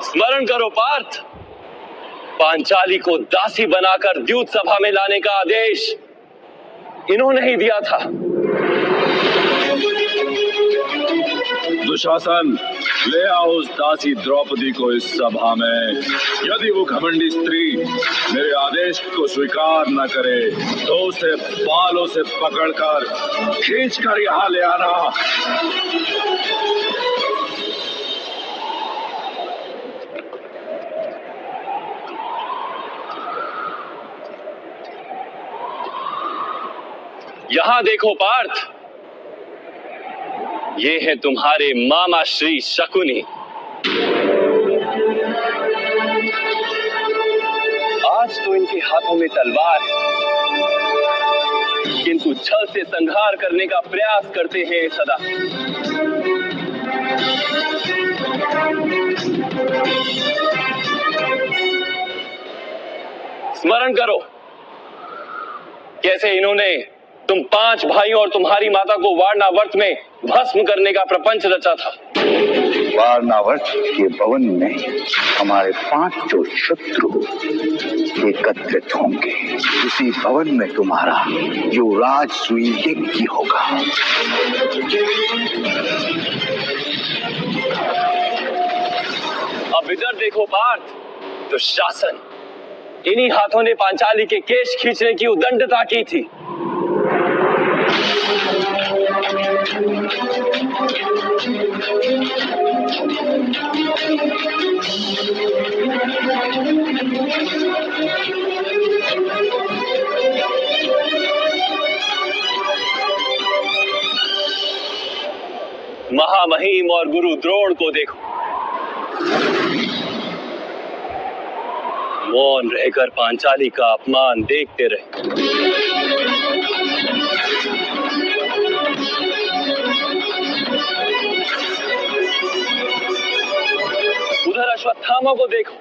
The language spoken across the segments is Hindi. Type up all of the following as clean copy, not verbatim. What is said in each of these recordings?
स्मरण करो पार्थ, पांचाली को दासी बनाकर द्यूत सभा में लाने का आदेश इन्होंने ही दिया था। दुशासन, ले आओ उस दासी द्रौपदी को इस सभा में। यदि वो घमंडी स्त्री मेरे आदेश को स्वीकार न करे तो उसे बालों से पकड़कर खींचकर यहाँ ले आना। यहां देखो पार्थ, ये है तुम्हारे मामा श्री शकुनी। आज तो इनके हाथों में तलवार है, किंतु छल से संहार करने का प्रयास करते हैं सदा। स्मरण करो कैसे इन्होंने तुम 5 भाइयों और तुम्हारी माता को वारणावर्त में भस्म करने का प्रपंच रचा था। वारणावर्त के भवन में हमारे 5 शत्रु एकत्रित होंगे। इसी भवन में तुम्हारा युवराज सुयज्ञ होगा। अब इधर देखो पार्थ, तो शासन इन्हीं हाथों ने पांचाली के केश खींचने की उद्दंडता की थी। महामहिम और गुरु द्रोण को देखो, मौन रहकर पांचाली का अपमान देखते रहे। उधर अश्वत्थामा को देखो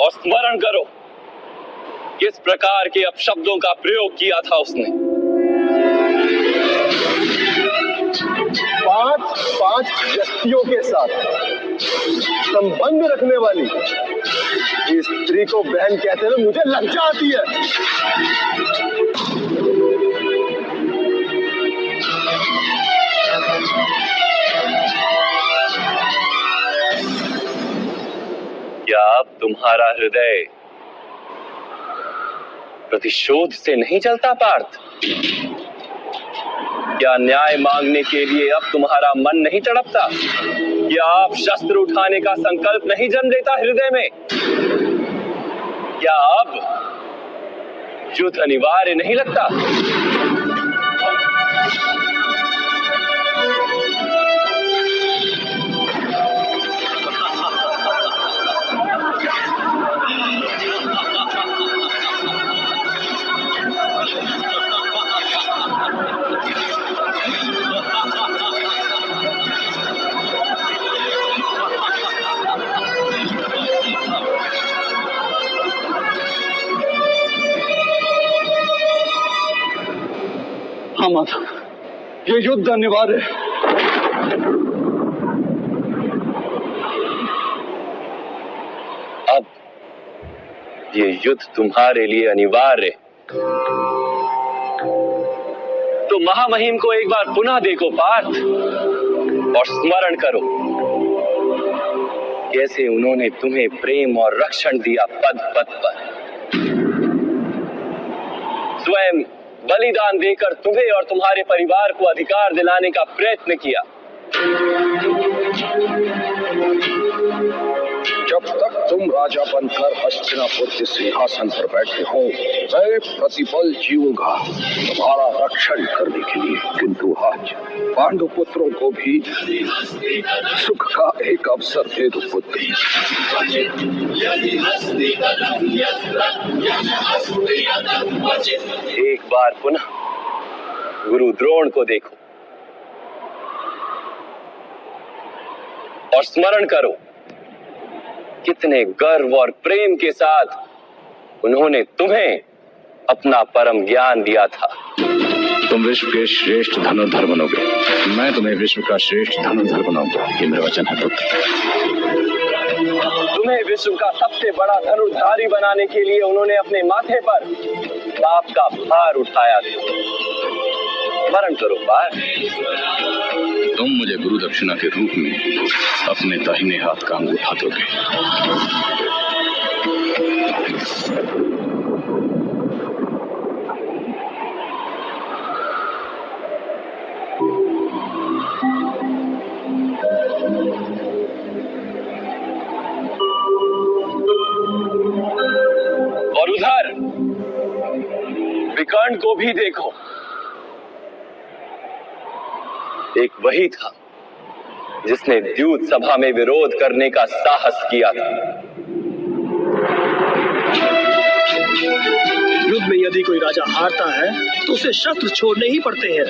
और स्मरण करो किस प्रकार के अपशब्दों का प्रयोग किया था उसने। 5 व्यक्तियों के साथ संबंध रखने वाली इस स्त्री को बहन कहते हुए मुझे लज्जा आती है। क्या अब तुम्हारा हृदय प्रतिशोध से नहीं चलता पार्थ? क्या न्याय मांगने के लिए अब तुम्हारा मन नहीं तड़पता? क्या आप शस्त्र उठाने का संकल्प नहीं जन्म लेता हृदय में? क्या अब युद्ध अनिवार्य नहीं लगता? हाँ माता, ये युद्ध अनिवार्य है। अब ये युद्ध तुम्हारे लिए अनिवार्य। तो महामहिम को एक बार पुनः देखो पार्थ और स्मरण करो कैसे उन्होंने तुम्हें प्रेम और रक्षण दिया पद पद पर। स्वयं बलिदान देकर तुम्हें और तुम्हारे परिवार को अधिकार दिलाने का प्रयत्न किया। जब तक तुम राजा बनकर हस्तिनापुर के सिंहासन पर बैठे हो, मैं प्रतिपल जीऊंगा तुम्हारा रक्षण करने के लिए। किंतु आज पांडु पुत्रों को भी सुख का एक अवसर दे दो पुत्र। एक बार पुनः गुरु द्रोण को देखो और स्मरण करो कितने गर्व और प्रेम के साथ उन्होंने तुम्हें अपना परम ज्ञान दिया था। तुम विश्व के श्रेष्ठ धनुर्धर बनोगे, मैं तुम्हें विश्व का श्रेष्ठ धनुर्धर बनाऊंगा। ये मेरा वचन है पुत्र। तुम्हें विश्व का सबसे बड़ा धनुर्धारी बनाने के लिए उन्होंने अपने माथे पर पाप का भार उठाया था। स्मरण करो पार्थ। तुम मुझे गुरु दक्षिणा के रूप में अपने दाहिने हाथ का अंगूठा दोगे। और उधर विकर्ण को भी देखो, एक वही था जिसने द्यूत सभा में विरोध करने का साहस किया था। युद्ध में यदि कोई राजा हारता है तो उसे शस्त्र छोड़ने ही पड़ते हैं,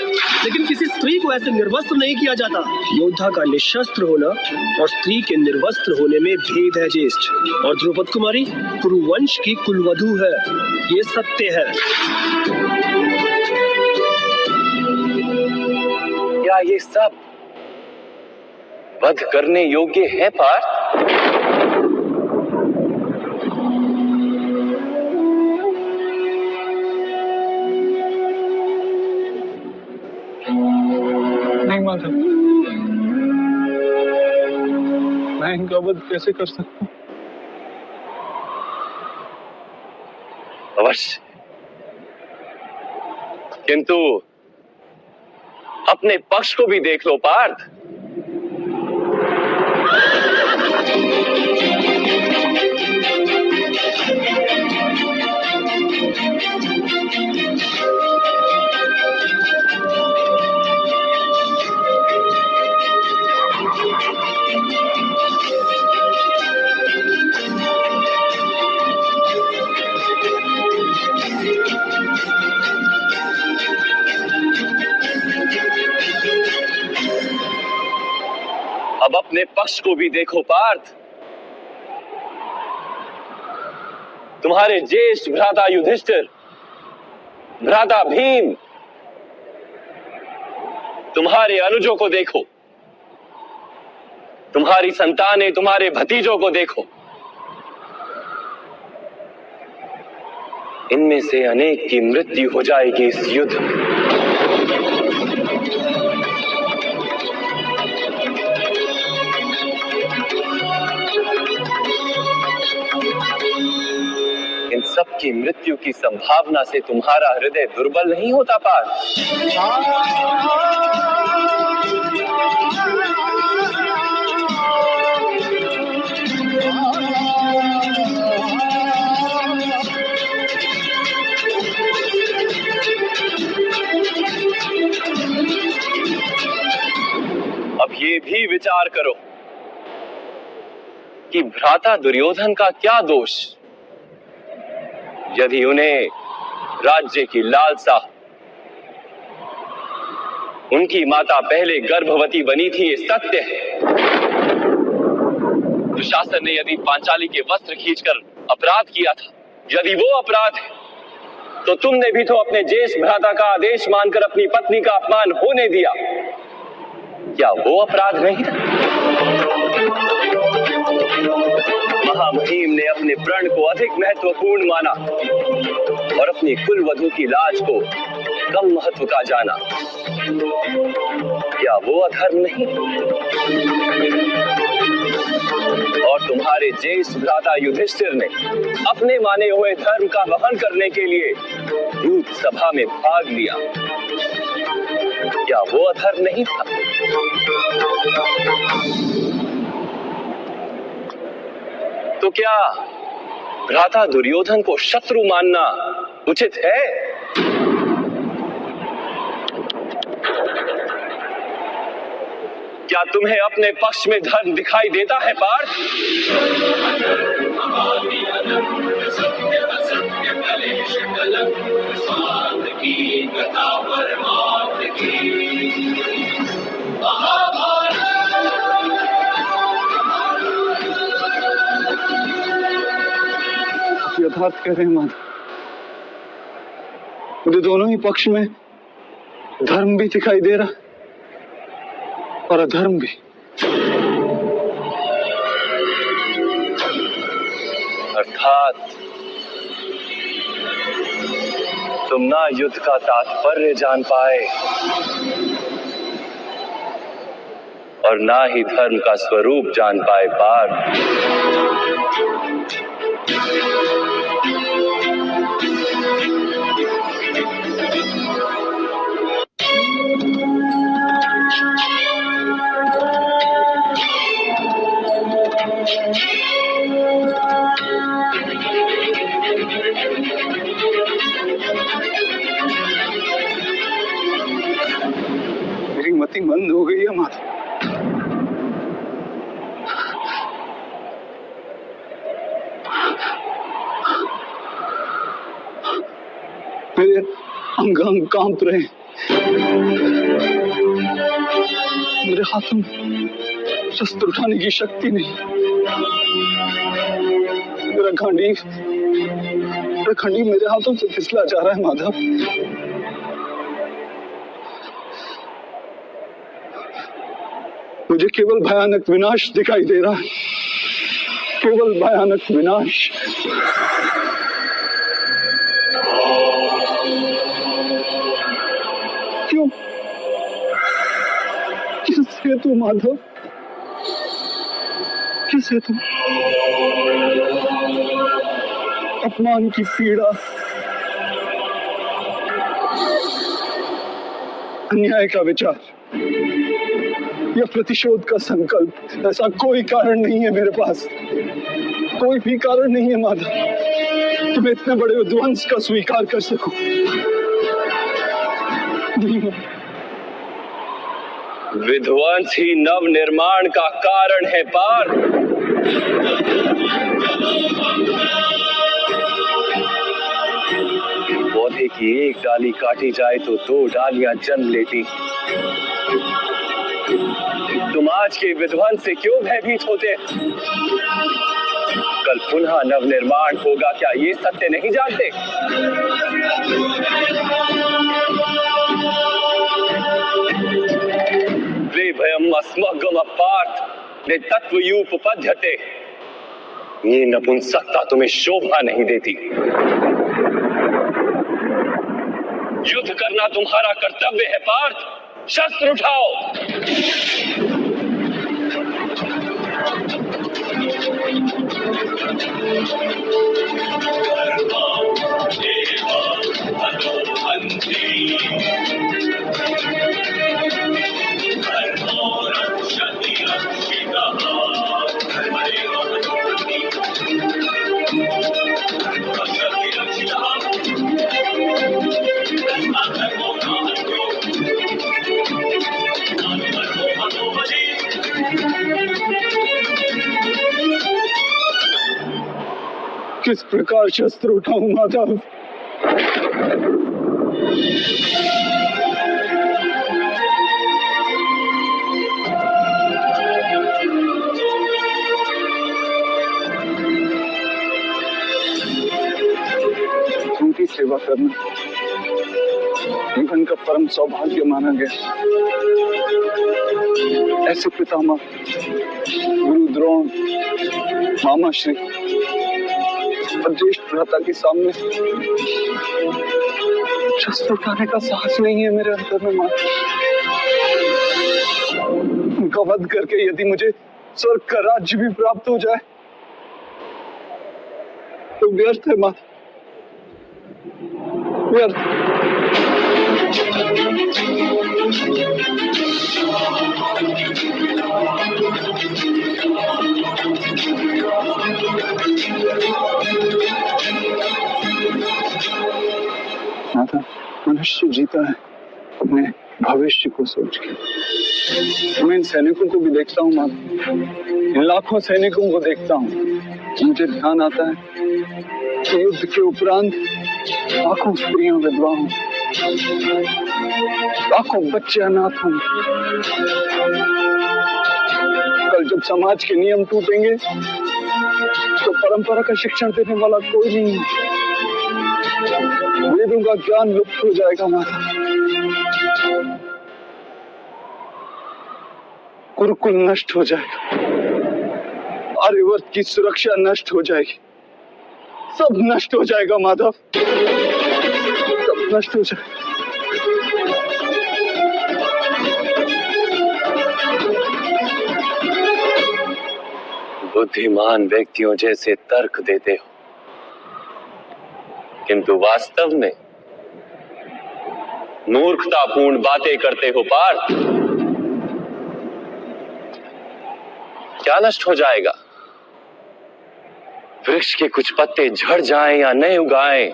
लेकिन किसी स्त्री को ऐसे निर्वस्त्र नहीं किया जाता। योद्धा का निशस्त्र होना और स्त्री के निर्वस्त्र होने में भेद है ज्येष्ठ। और द्रौपदी कुमारी कुरुवंश की कुलवधू है, ये सत्य है। क्या ये सब वध करने योग्य है पार्थ? नहीं माता, मैं इनका वध कैसे कर सकता हूँ? अवश्य, किंतु अपने पक्ष को भी देख लो पार्थ। अब अपने पक्ष को भी देखो पार्थ। तुम्हारे ज्येष्ठ भ्राता युधिष्ठिर, भ्राता भीम, तुम्हारे अनुजों को देखो, तुम्हारी संतानें, तुम्हारे भतीजों को देखो। इनमें से अनेक की मृत्यु हो जाएगी इस युद्ध में। इन सब की मृत्यु की संभावना से तुम्हारा हृदय दुर्बल नहीं होता पार्थ? अब ये भी विचार करो कि भ्राता दुर्योधन का क्या दोष, यदि उन्हें राज्य की लालसा, उनकी माता पहले गर्भवती बनी थी, ये सत्य है। दुशासन ने यदि पांचाली के वस्त्र खींचकर अपराध किया था, यदि वो अपराध है, तो तुमने भी तो अपने ज्येष्ठ भ्राता का आदेश मानकर अपनी पत्नी का अपमान होने दिया। क्या वो अपराध नहीं था? महामहिम ने अपने प्रण को अधिक महत्वपूर्ण माना और अपनी कुलवधू की लाज को कम महत्व का जाना। क्या वो अधर्म नहीं? और तुम्हारे ज्येष्ठ भ्राता युधिष्ठिर ने अपने माने हुए धर्म का वहन करने के लिए दूत सभा में भाग लिया। क्या वो अधर्म नहीं था? तो क्या भ्राता दुर्योधन को शत्रु मानना उचित है? क्या तुम्हें अपने पक्ष में धर्म दिखाई देता है पार्थ? यथार्थ कह रहे हैं माता, मुझे दोनों ही पक्ष में धर्म भी दिखाई दे रहा और अधर्म भी। अर्थात तुम ना युद्ध का तात्पर्य जान पाए और ना ही धर्म का स्वरूप जान पाए पार्थ। मेरी मति मंद हो गई है माता। मेरे अंग अंग कांप रहे हैं। मेरे हाथों में शस्त्र उठाने की शक्ति नहीं। मेरा खंडी मेरे हाथों से फिसला जा रहा है माधव। मुझे केवल भयानक विनाश दिखाई दे रहा है, केवल भयानक विनाश। क्यों? किस हेतु माधव? किस हेतु? अपमान की पीड़ा, अन्याय का विचार या प्रतिशोध का संकल्प, ऐसा कोई कारण नहीं है मेरे पास। कोई भी कारण नहीं है माधव तुम्हें इतने बड़े विध्वंस का स्वीकार कर सकूं। विध्वंस ही नव निर्माण का कारण है पार्थ। पौधे की एक डाली काटी जाए तो दो डालियां जन्म लेती। तुम आज के विध्वंस से क्यों भयभीत होते? कल पुनः नव निर्माण होगा, क्या ये सत्य नहीं जानते? वे भयम अस्मगम पार्थ ने तत्वयूपपद्यते। ये नपुंसकता तुम्हें शोभा नहीं देती। युद्ध करना तुम्हारा कर्तव्य है पार्थ। शस्त्र उठाओ। किस प्रकार शस्त्र उठाऊं माधव? उनकी सेवा करना जीवन का परम सौभाग्य माना गया। ऐसे पितामह गुरु द्रोण, मामा श्री और ज्येष्ठ भ्राता के सामने शस्त्र उठाने का साहस नहीं है मेरे अंदर में मां। उनका वध करके यदि मुझे स्वर्ग का राज्य भी प्राप्त हो जाए तो व्यर्थ है मां, व्यर्थ। माता, मनुष्य जीता है अपने भविष्य को सोच के। मैं इन सैनिकों को भी देखता हूँ माँ, इन लाखों सैनिकों को देखता हूँ। मुझे ध्यान आता है कि युद्ध के उपरांत लाखों स्त्रियां विधवा हों, लाखों बच्चे अनाथ हों। कल जब समाज के नियम टूटेंगे तो परंपरा का शिक्षण देने वाला कोई नहीं है। वेदों का ज्ञान लुप्त हो जाएगा माता। गुरुकुल नष्ट हो जाएगा, आर्यवर्त की सुरक्षा नष्ट हो जाएगी। सब नष्ट हो जाएगा माधव, सब नष्ट हो जाएगा। बुद्धिमान व्यक्तियों जैसे तर्क देते हो, किंतु वास्तव में मूर्खतापूर्ण बातें करते हो पार्थ। क्या नष्ट हो जाएगा? वृक्ष के कुछ पत्ते झड़ जाएं या नए उगाएं,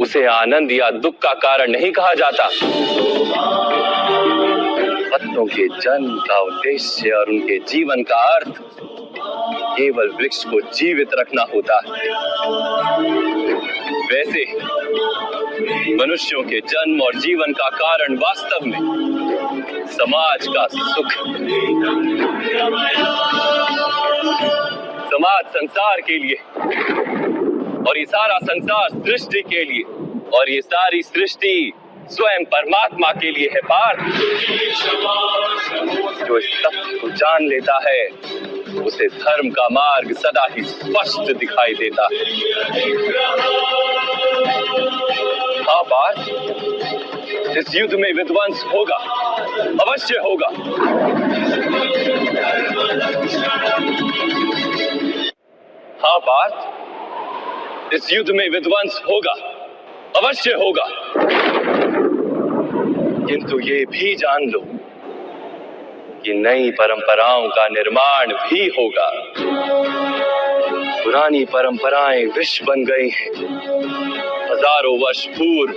उसे आनंद या दुख का कारण नहीं कहा जाता। पत्तों के जन्म का उद्देश्य और उनके जीवन का अर्थ केवल वृक्ष को जीवित रखना होता है। वैसे मनुष्यों के जन्म और जीवन का कारण वास्तव में समाज का सुख। समाज संसार के लिए और ये सारा संसार सृष्टि के लिए, और ये सारी सृष्टि स्वयं परमात्मा के लिए है पार्थ। जो इस तथ्य को जान लेता है उसे धर्म का मार्ग सदा ही स्पष्ट दिखाई देता है। हाँ पार्थ, इस युद्ध में विध्वंस होगा, अवश्य होगा। हाँ पार्थ, इस युद्ध में विध्वंस होगा, अवश्य होगा। किंतु ये भी जान लो कि नई परंपराओं का निर्माण भी होगा। पुरानी परंपराएं विष बन गई हैं। हजारों वर्ष पूर्व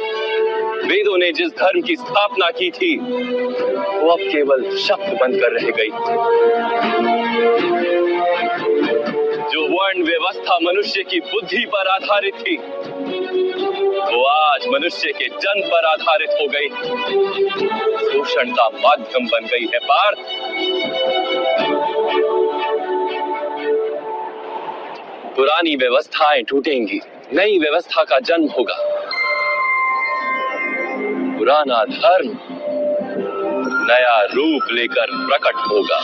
वेदों ने जिस धर्म की स्थापना की थी वो अब केवल शब्द बनकर रह गई। जो वर्ण व्यवस्था मनुष्य की बुद्धि पर आधारित थी वो आज मनुष्य के जन्म पर आधारित हो गई, शोषण का माध्यम बन गई है पार्थ। पुरानी व्यवस्थाएं टूटेंगी, नई व्यवस्था का जन्म होगा। पुराना धर्म नया रूप लेकर प्रकट होगा।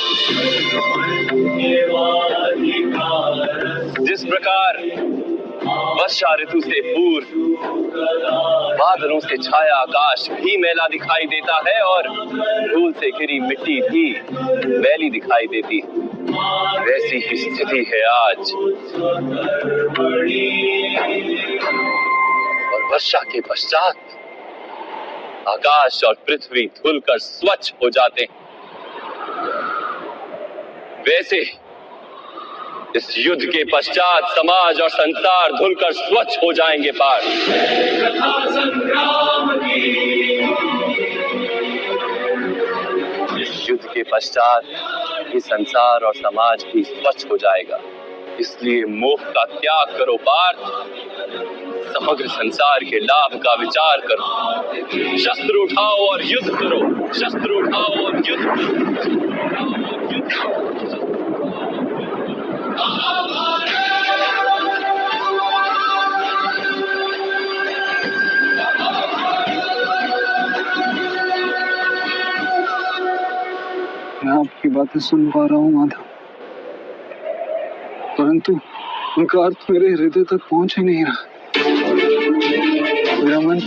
जिस प्रकार वर्षा ऋतु से पूर्व बादलों से छाया आकाश भी मैला दिखाई देता है और धूल से घिरी मिट्टी भी मैली दिखाई देती, वैसी ही स्थिति है आज। और वर्षा के पश्चात आकाश और पृथ्वी धुलकर स्वच्छ हो जाते हैं। वैसे इस युद्ध के पश्चात समाज और संसार धुलकर स्वच्छ हो जाएंगे पार्थ। इस युद्ध के पश्चात ये संसार और समाज भी स्वच्छ हो जाएगा। इसलिए मोह का त्याग करो पार्थ, समग्र संसार के लाभ का विचार करो। शस्त्र उठाओ और युद्ध करो, शस्त्र उठाओ और युद्ध करो। मैं आपकी बातें सुन पा रहा हूँ माधव, परंतु उनका अर्थ मेरे हृदय तक पहुंच ही नहीं रहा। मेरा मन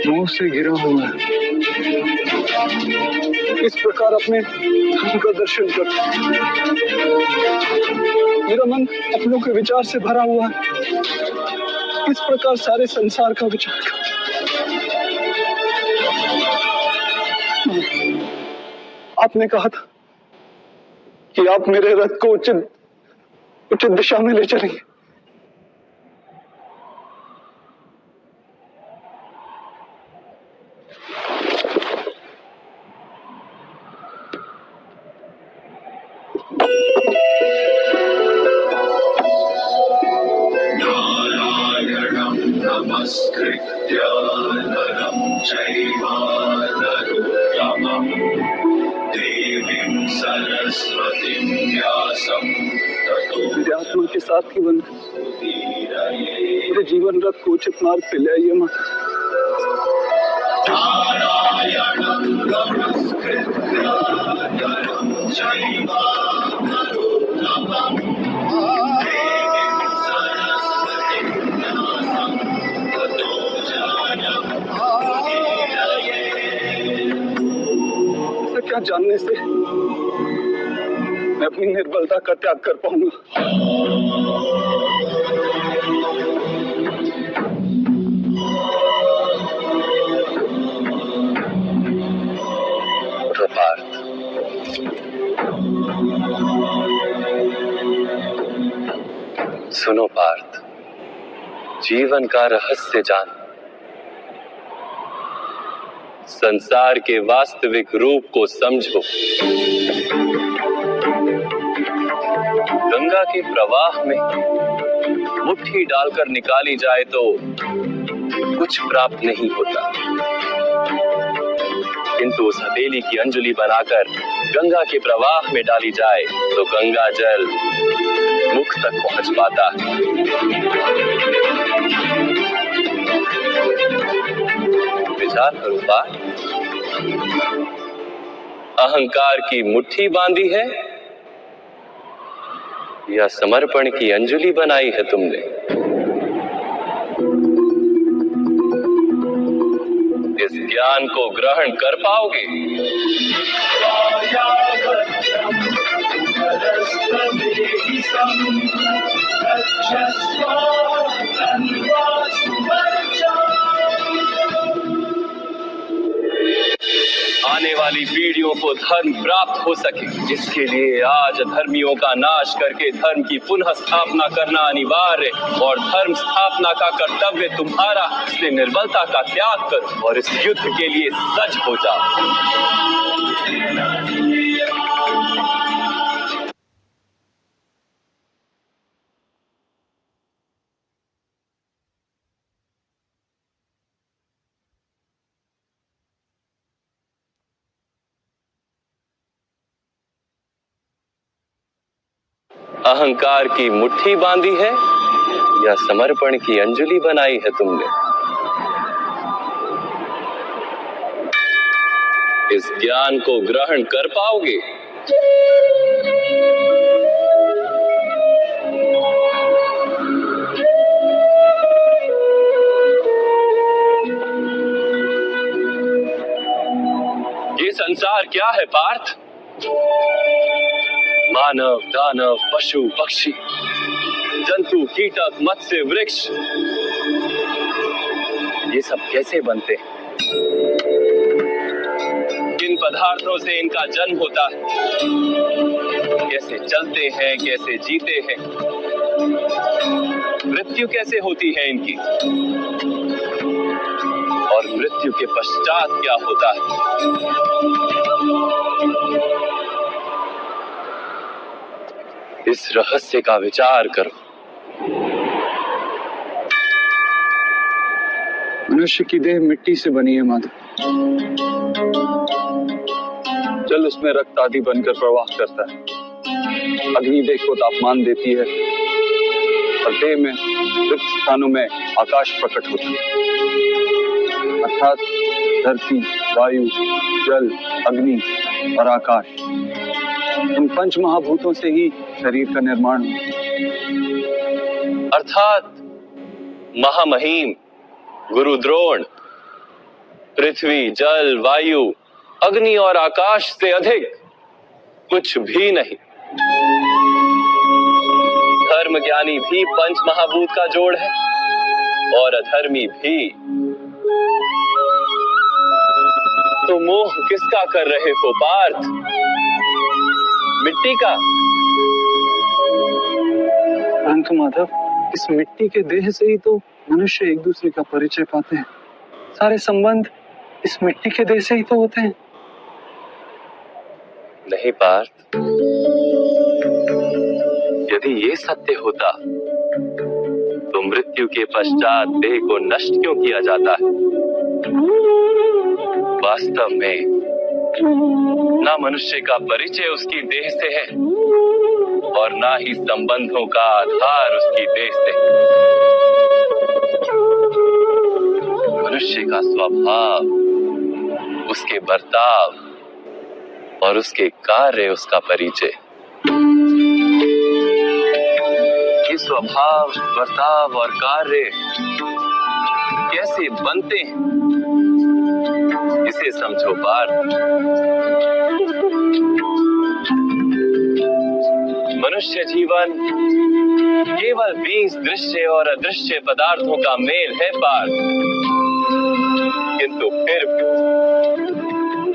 मोह से घिरा हुआ है। इस प्रकार अपने धर्म का दर्शन कर, मेरा मन अपनों के विचार से भरा हुआ है। इस प्रकार सारे संसार का विचार कर। आपने कहा था कि आप मेरे रथ को उचित दिशा में ले चलेंगे। नमस्कृत्य नरं चैव नरोत्तमं देवीं सरस्वतीं व्यासं ततो मेरे आत्मा के साथ ही बन मेरे जीवन रथ को उचित मार्ग पे ले आइए माता। नारायणं नमस्कृत्य नरं चैव नरोत्तमं देवीं सरस्वतीं जानने से मैं अपनी निर्बलता का त्याग कर पाऊंगा। उठो पार्थ, सुनो पार्थ, जीवन का रहस्य जान, संसार के वास्तविक रूप को समझो। गंगा के प्रवाह में मुट्ठी डालकर निकाली जाए तो कुछ प्राप्त नहीं होता, किंतु उस हथेली की अंजलि बनाकर गंगा के प्रवाह में डाली जाए तो गंगा जल मुख तक पहुंच पाता है। विचार करो पार्थ, अहंकार की मुट्ठी बांधी है या समर्पण की अंजलि बनाई है तुमने? इस ज्ञान को ग्रहण कर पाओगे? आने वाली पीढ़ियों को धर्म प्राप्त हो सके, इसके लिए आज धर्मियों का नाश करके धर्म की पुनः स्थापना करना अनिवार्य, और धर्म स्थापना का कर्तव्य तुम्हारा। इसलिए निर्बलता का त्याग करो और इस युद्ध के लिए सज्ज हो जाओ। अहंकार की मुट्ठी बांधी है या समर्पण की अंजलि बनाई है तुमने? इस ज्ञान को ग्रहण कर पाओगे? ये संसार क्या है पार्थ? मानव, दानव, पशु, पक्षी, जंतु, कीटक, मत्स्य, वृक्ष, ये सब कैसे बनते हैं? किन पदार्थों से इनका जन्म होता है? कैसे चलते हैं, कैसे जीते हैं? मृत्यु कैसे होती है इनकी? और मृत्यु के पश्चात क्या होता है? इस रहस्य का विचार करो। मनुष्य की देह मिट्टी से बनी है माधव। जल उसमें रक्त आदि बनकर प्रवाह करता है, अग्नि देह को तापमान देती है और देह में रिक्त स्थानों में आकाश प्रकट होता है। अर्थात धरती, वायु, जल, अग्नि और आकाश, इन पंच महाभूतों से ही शरीर का निर्माण हुआ। अर्थात महामहिम गुरु द्रोण पृथ्वी, जल, वायु, अग्नि और आकाश से अधिक कुछ भी नहीं। धर्म ज्ञानी भी पंच महाभूत का जोड़ है और अधर्मी भी। तो मोह किसका कर रहे हो पार्थ? मिट्टी का? परंतु माधव, इस मिट्टी के देह से ही तो मनुष्य एक दूसरे का परिचय पाते हैं। सारे संबंध इस मिट्टी के देह से ही तो होते हैं। नहीं पार्थ, यदि ये सत्य होता तो मृत्यु के पश्चात देह को नष्ट क्यों किया जाता है? वास्तव में ना मनुष्य का परिचय उसकी देह से है और ना ही संबंधों का आधार उसकी देह से। मनुष्य का स्वभाव, उसके बर्ताव और उसके कार्य उसका परिचय। ये स्वभाव, बर्ताव और कार्य कैसे बनते हैं, इसे समझो पार्थ। मनुष्य जीवन केवल 20 दृश्य और अदृश्य पदार्थों का मेल है पार्थ, किंतु फिर भी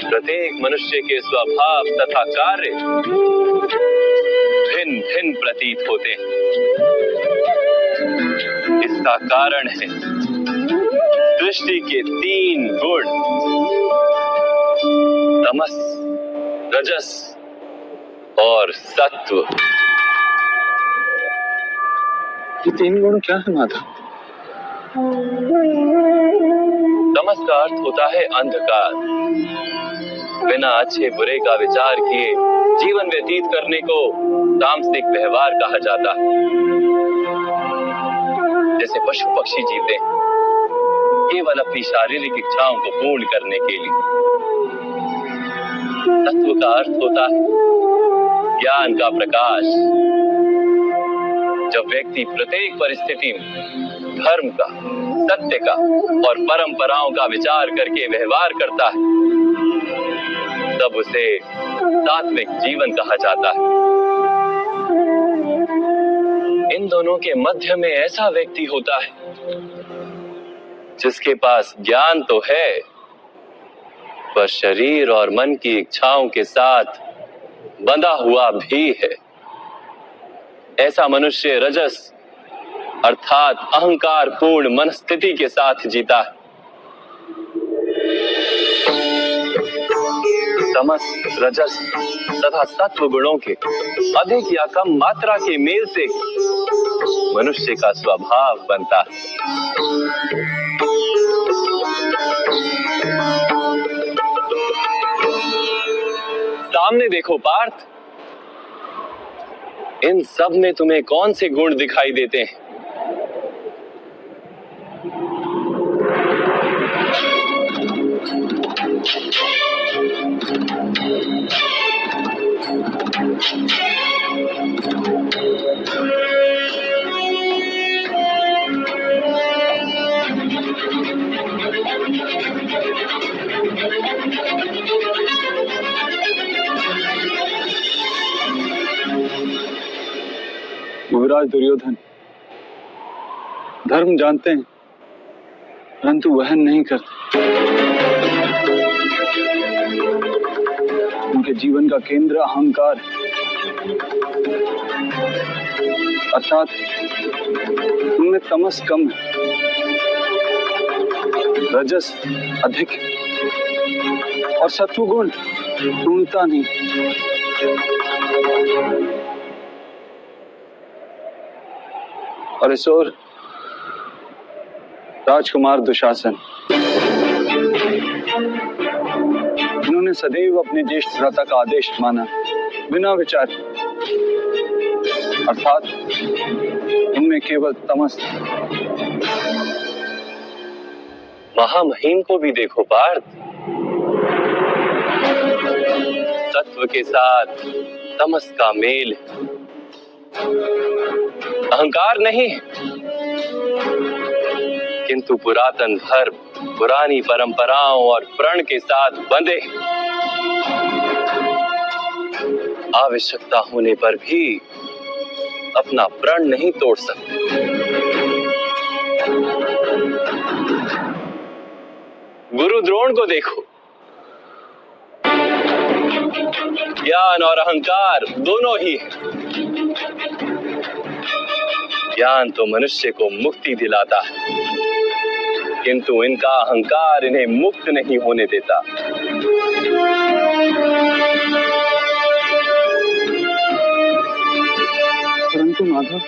प्रत्येक मनुष्य के स्वभाव तथा कार्य भिन्न भिन्न प्रतीत होते हैं। इसका कारण है सृष्टि के 3 गुण, तमस, रजस और सत्व। ये 3 गुण क्या है माधव? तमस का अर्थ होता है अंधकार। बिना अच्छे बुरे का विचार किए जीवन व्यतीत करने को तामसिक व्यवहार कहा जाता है। जैसे पशु पक्षी जीते हैं केवल अपनी शारीरिक इच्छाओं को पूर्ण करने के लिए। तत्व का अर्थ होता है ज्ञान का प्रकाश। जब व्यक्ति प्रत्येक परिस्थिति में धर्म का, सत्य का और परंपराओं का विचार करके व्यवहार करता है, तब उसे सात्विक जीवन कहा जाता है। इन दोनों के मध्य में ऐसा व्यक्ति होता है जिसके पास ज्ञान तो है, पर शरीर और मन की इच्छाओं के साथ बंधा हुआ भी है। ऐसा मनुष्य रजस अर्थात अहंकार पूर्ण मनस्थिति के साथ जीता है। तमस, रजस तथा सत्व गुणों के अधिक या कम मात्रा के मेल से मनुष्य का स्वभाव बनता है। सामने देखो पार्थ, इन सब में तुम्हें कौन से गुण दिखाई देते हैं? युवराज दुर्योधन धर्म जानते हैं परंतु वहन नहीं करते। उनके जीवन का केंद्र अहंकार है, अर्थात उनमें तमस कम है, रजस अधिक है और सत्वगुण पूर्णता नहीं। और इस ओर राजकुमार दुशासन, उन्होंने सदैव अपने ज्येष्ठ भ्राता का आदेश माना बिना विचार, अर्थात उनमें केवल तमस। महामहिम को भी देखो पार्थ, तत्व के साथ तमस का मेल, अहंकार नहीं किंतु पुरातन धर्म, पुरानी परंपराओं और प्रण के साथ बंधे, आवश्यकता होने पर भी अपना प्रण नहीं तोड़ सकते। गुरु द्रोण को देखो, ज्ञान और अहंकार दोनों ही है। ज्ञान तो मनुष्य को मुक्ति दिलाता है, किंतु इनका अहंकार इन्हें मुक्त नहीं होने देता। परंतु माधव,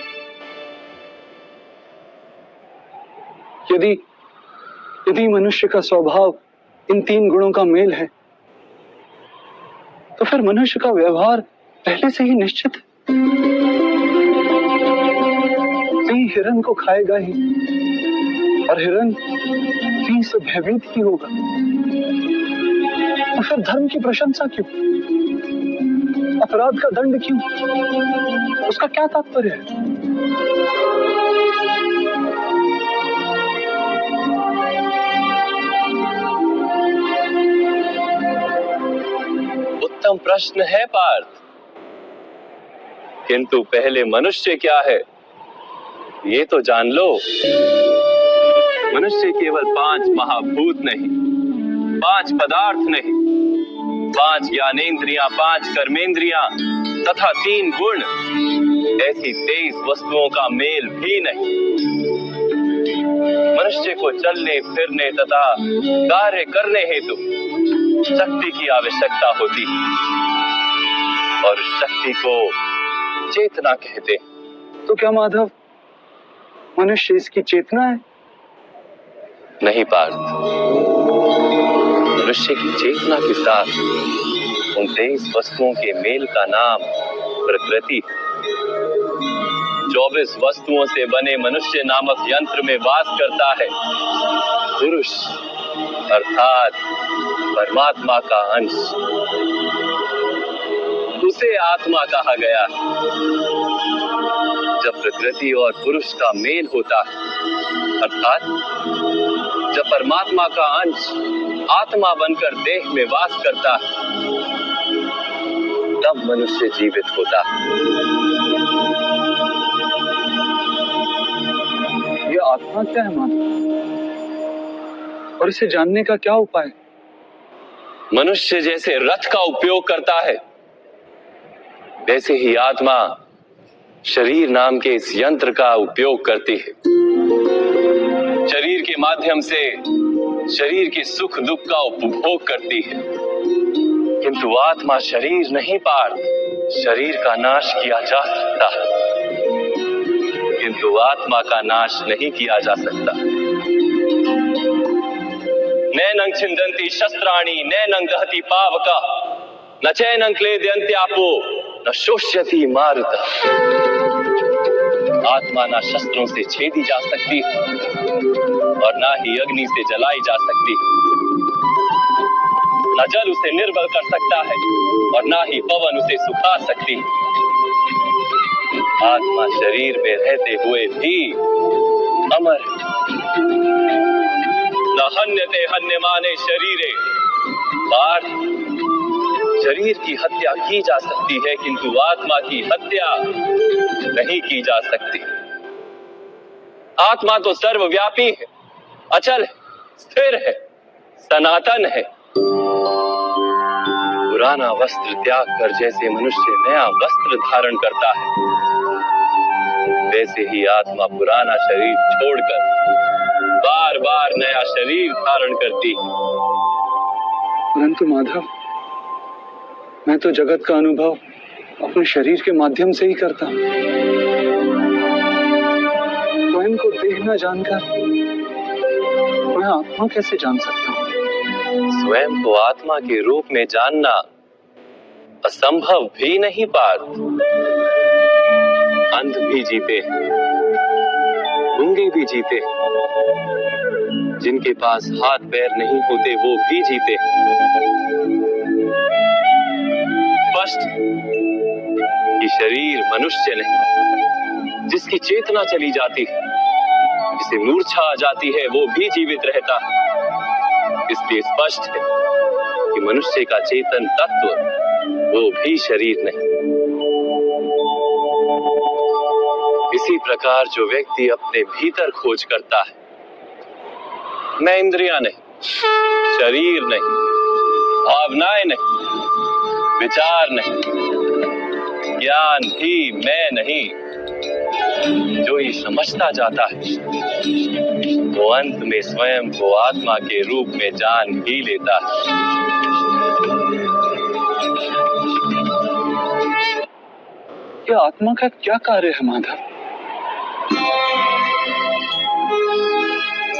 यदि मनुष्य का स्वभाव इन 3 गुणों का मेल है, तो फिर मनुष्य का व्यवहार पहले से ही निश्चित है। सिंह हिरण को खाएगा ही और हिरण सिंह से भयभीत ही होगा। तो फिर धर्म की प्रशंसा क्यों? अपराध का दंड क्यों? उसका क्या तात्पर्य है? उत्तम प्रश्न है पार्थ, किंतु पहले मनुष्य क्या है ये तो जान लो। मनुष्य केवल 5 महाभूत नहीं, 5 पदार्थ नहीं, 5 ज्ञानेंद्रियां, 5 कर्मेंद्रियां तथा 3 गुण, ऐसी 23 वस्तुओं का मेल भी नहीं। मनुष्य को चलने फिरने तथा कार्य करने हेतु शक्ति की आवश्यकता होती है और शक्ति को चेतना कहते हैं। तो क्या माधव, मनुष्य इसकी चेतना है? नहीं पार्थ, मनुष्य की चेतना के साथ उन 23 वस्तुओं के मेल का नाम प्रकृति। 24 वस्तुओं से बने मनुष्य नामक यंत्र में वास करता है पुरुष, अर्थात परमात्मा का अंश। उसे आत्मा कहा गया। जब प्रकृति और पुरुष का मेल होता है, अर्थात जब परमात्मा का अंश आत्मा बनकर देह में वास करता है, तब मनुष्य जीवित होता है। ये आत्मा क्या है माधव, और इसे जानने का क्या उपाय? मनुष्य जैसे रथ का उपयोग करता है, वैसे ही आत्मा शरीर नाम के इस यंत्र का उपयोग करती है। शरीर के माध्यम से शरीर के सुख दुख का उपभोग करती है, किंतु आत्मा शरीर नहीं पार्थ। शरीर का नाश किया जा सकता है, किंतु आत्मा का नाश नहीं किया जा सकता। नैनं छिन्दन्ति शस्त्राणि नैनं दहति पावका न चैनं क्लेदयन्त्यापो न शोष्यति मारुतः। आत्मा ना शस्त्रों से छेदी जा सकती और ना ही अग्नि से जलाई जा सकती। न जल उसे निर्बल कर सकता है और ना ही पवन उसे सुखा सकती। आत्मा शरीर में रहते हुए भी अमर। न हन्यते हन्यमाने शरीरे। पार्थ, शरीर की हत्या की जा सकती है, किंतु आत्मा की हत्या नहीं की जा सकती। आत्मा तो सर्वव्यापी है, अचल है, स्थिर है, सनातन है। पुराना वस्त्र त्याग कर जैसे मनुष्य नया वस्त्र धारण करता है, वैसे ही आत्मा पुराना शरीर छोड़कर बार बार नया शरीर धारण करती है। परंतु माधव, मैं तो जगत का अनुभव अपने शरीर के माध्यम से ही करता हूं। स्वयं को देह न जानकर मैं आत्मा कैसे जान सकता हूं? स्वयं को आत्मा के रूप में जानना असंभव भी नहीं पार्थ। अंध भी जीते, गूंगे भी जीते, जिनके पास हाथ पैर नहीं होते वो भी जीते। स्पष्ट कि शरीर मनुष्य नहीं, जिसकी चेतना चली जाती है, जिसे मूर्छा आ जाती है, वो भी जीवित रहता है। इसलिए स्पष्ट है कि मनुष्य का चेतन तत्व वो भी शरीर नहीं। इसी प्रकार जो व्यक्ति अपने भीतर खोज करता है, मैं इंद्रियां नहीं, शरीर नहीं, भावनाएं नहीं, विचार नहीं, ज्ञान भी मैं नहीं, जो ये समझता जाता है वो अंत में स्वयं को आत्मा के रूप में जान ही लेता है। ये आत्मा का क्या कार्य है माधव?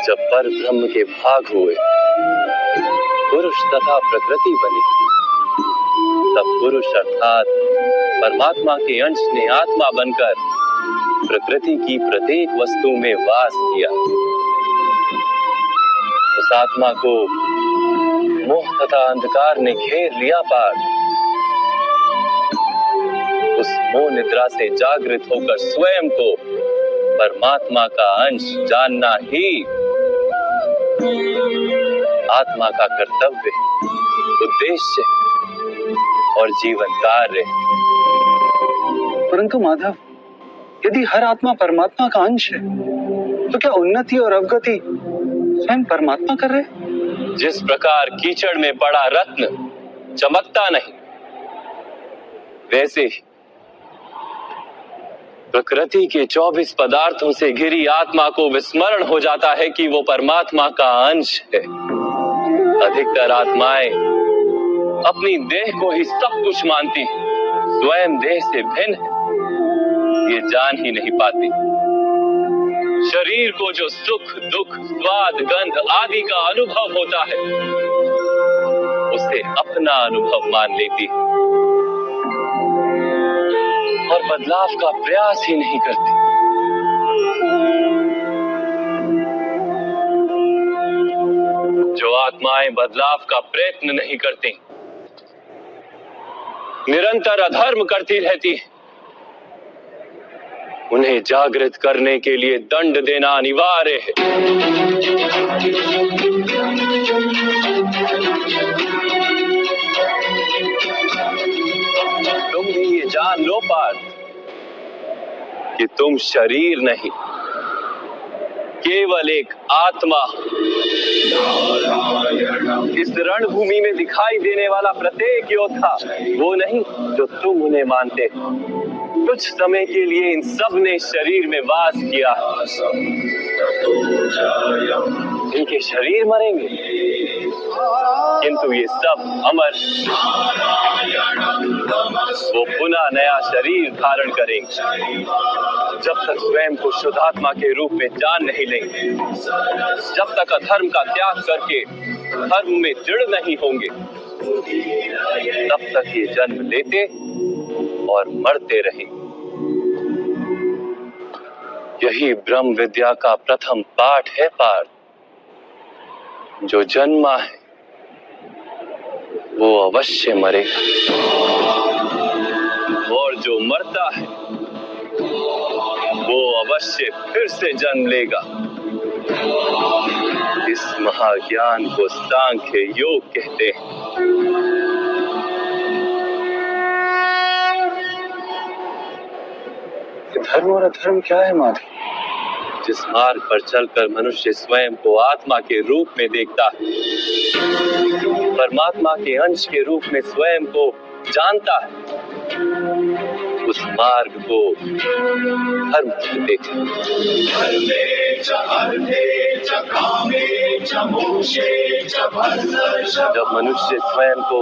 जब पर ब्रह्म के भाग हुए, पुरुष तथा प्रकृति बनी, तब पुरुष अर्थात परमात्मा के अंश ने आत्मा बनकर प्रकृति की प्रत्येक वस्तु में वास किया। उस आत्मा को मोह तथा अंधकार ने घेर लिया पार। उस मोह निद्रा से जागृत होकर स्वयं को परमात्मा का अंश जानना ही आत्मा का कर्तव्य, उद्देश्य और जीवन कार्य। परंतु माधव, यदि हर आत्मा परमात्मा का अंश है, तो क्या उन्नति और अवगति स्वयं परमात्मा कर रहे? जिस प्रकार कीचड़ में पड़ा रत्न चमकता नहीं, वैसे ही प्रकृति के 24 पदार्थों से घिरी आत्मा को विस्मरण हो जाता है कि वो परमात्मा का अंश है। अधिकतर आत्माएं अपनी देह को ही सब कुछ मानती, स्वयं देह से भिन्न है, ये जान ही नहीं पाती। शरीर को जो सुख, दुख, स्वाद, गंध आदि का अनुभव होता है, उसे अपना अनुभव मान लेती है और बदलाव का प्रयास ही नहीं करती। जो आत्माएं बदलाव का प्रयत्न नहीं करती, निरंतर अधर्म करती रहती है, उन्हें जागृत करने के लिए दंड देना अनिवार्य है। तुम भी ये जान लो पार्थ कि तुम शरीर नहीं, केवल एक आत्मा। इस रणभूमि में दिखाई देने वाला प्रत्येक योद्धा वो नहीं जो तुम उन्हें मानते। कुछ समय के लिए इन सब ने शरीर में वास किया, इनके शरीर मरेंगे, किंतु ये सब अमर, वो पुनः नया शरीर धारण करेंगे। जब तक स्वयं को शुद्धात्मा के रूप में जान नहीं लेंगे, जब तक अधर्म का त्याग करके धर्म में दृढ़ नहीं होंगे, तब तक ये जन्म लेते और मरते रहेंगे। यही ब्रह्म विद्या का प्रथम पाठ है पार्थ। जो जन्मा है वो अवश्य मरेगा, और जो मरता है वो अवश्य फिर से जन्म लेगा। इस महाज्ञान को सांख्य योग कहते हैं। धर्म और अधर्म क्या है माधव? जिस मार्ग पर चलकर मनुष्य स्वयं को आत्मा के रूप में देखता है, परमात्मा के अंश के रूप में स्वयं को जानता है, उस मार्ग को धर्म कहते हैं। जब मनुष्य स्वयं को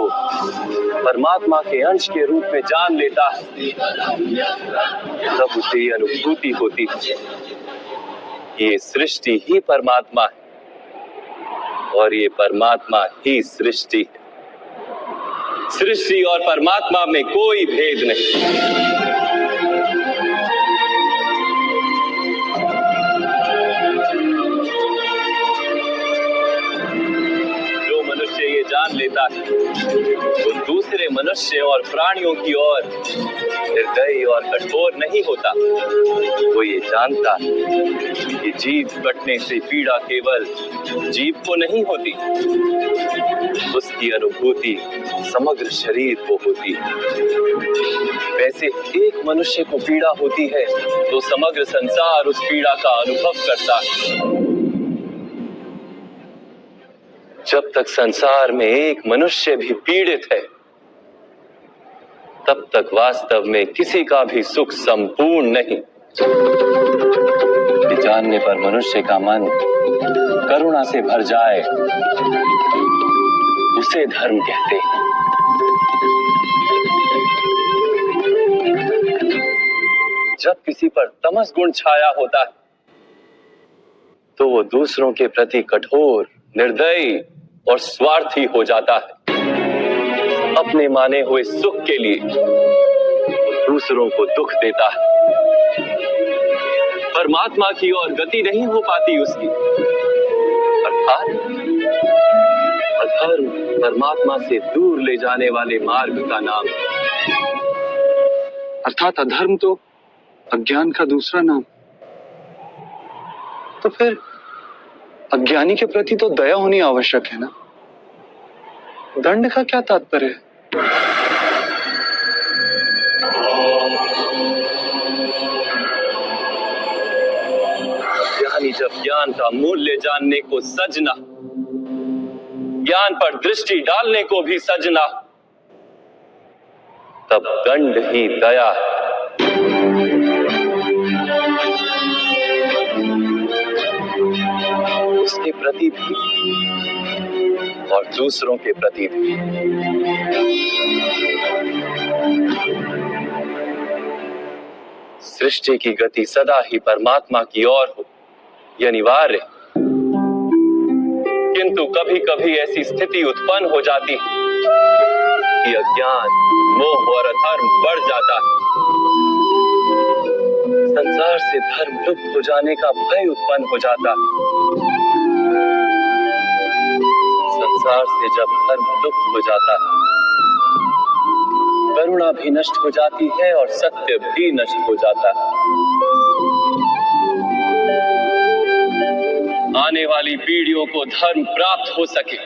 परमात्मा के अंश के रूप में जान लेता है, तब उसे ये अनुभूति होती है, ये सृष्टि ही परमात्मा है और ये परमात्मा ही सृष्टि है। सृष्टि और परमात्मा में कोई भेद नहीं। जो मनुष्य ये जान लेता है, वो दूसरे मनुष्य और प्राणियों की ओर निर्दयी और कठोर नहीं होता। वो ये जानता है कि जीव कटने से पीड़ा केवल जीव को नहीं होती, उसकी अनुभूति समग्र शरीर को होती है। वैसे एक मनुष्य को पीड़ा होती है तो समग्र संसार उस पीड़ा का अनुभव करता है। जब तक संसार में एक मनुष्य भी पीड़ित है, तब तक वास्तव में किसी का भी सुख संपूर्ण नहीं। कि जानने पर मनुष्य का मन करुणा से भर जाए, उसे धर्म कहते हैं। जब किसी पर तमस गुण छाया होता है, तो वो दूसरों के प्रति कठोर, निर्दयी और स्वार्थी हो जाता है। अपने माने हुए सुख के लिए दूसरों को दुख देता है। परमात्मा की ओर गति नहीं हो पाती उसकी। अर्थात अधर्म परमात्मा से दूर ले जाने वाले मार्ग का नाम है। अर्थात अधर्म तो अज्ञान का दूसरा नाम। तो फिर अज्ञानी के प्रति तो दया होनी आवश्यक है ना? दंड का क्या तात्पर्य है? जब ज्ञान का मूल्य जानने को सजना, ज्ञान पर दृष्टि डालने को भी सजना, तब दंड ही दया है। उसके प्रति भी और दूसरों के प्रति भी। सृष्टि की गति सदा ही परमात्मा की ओर हो, यह अनिवार्य। किंतु कभी कभी ऐसी स्थिति उत्पन्न हो जाती है कि अज्ञान, मोह और अधर्म बढ़ जाता है। संसार से धर्म लुप्त हो जाने का भय उत्पन्न हो जाता है। संसार से जब धर्म लुप्त हो जाता है, करुणा भी नष्ट हो जाती है और सत्य भी नष्ट हो जाता है। आने वाली पीढ़ियों को धर्म प्राप्त हो सके,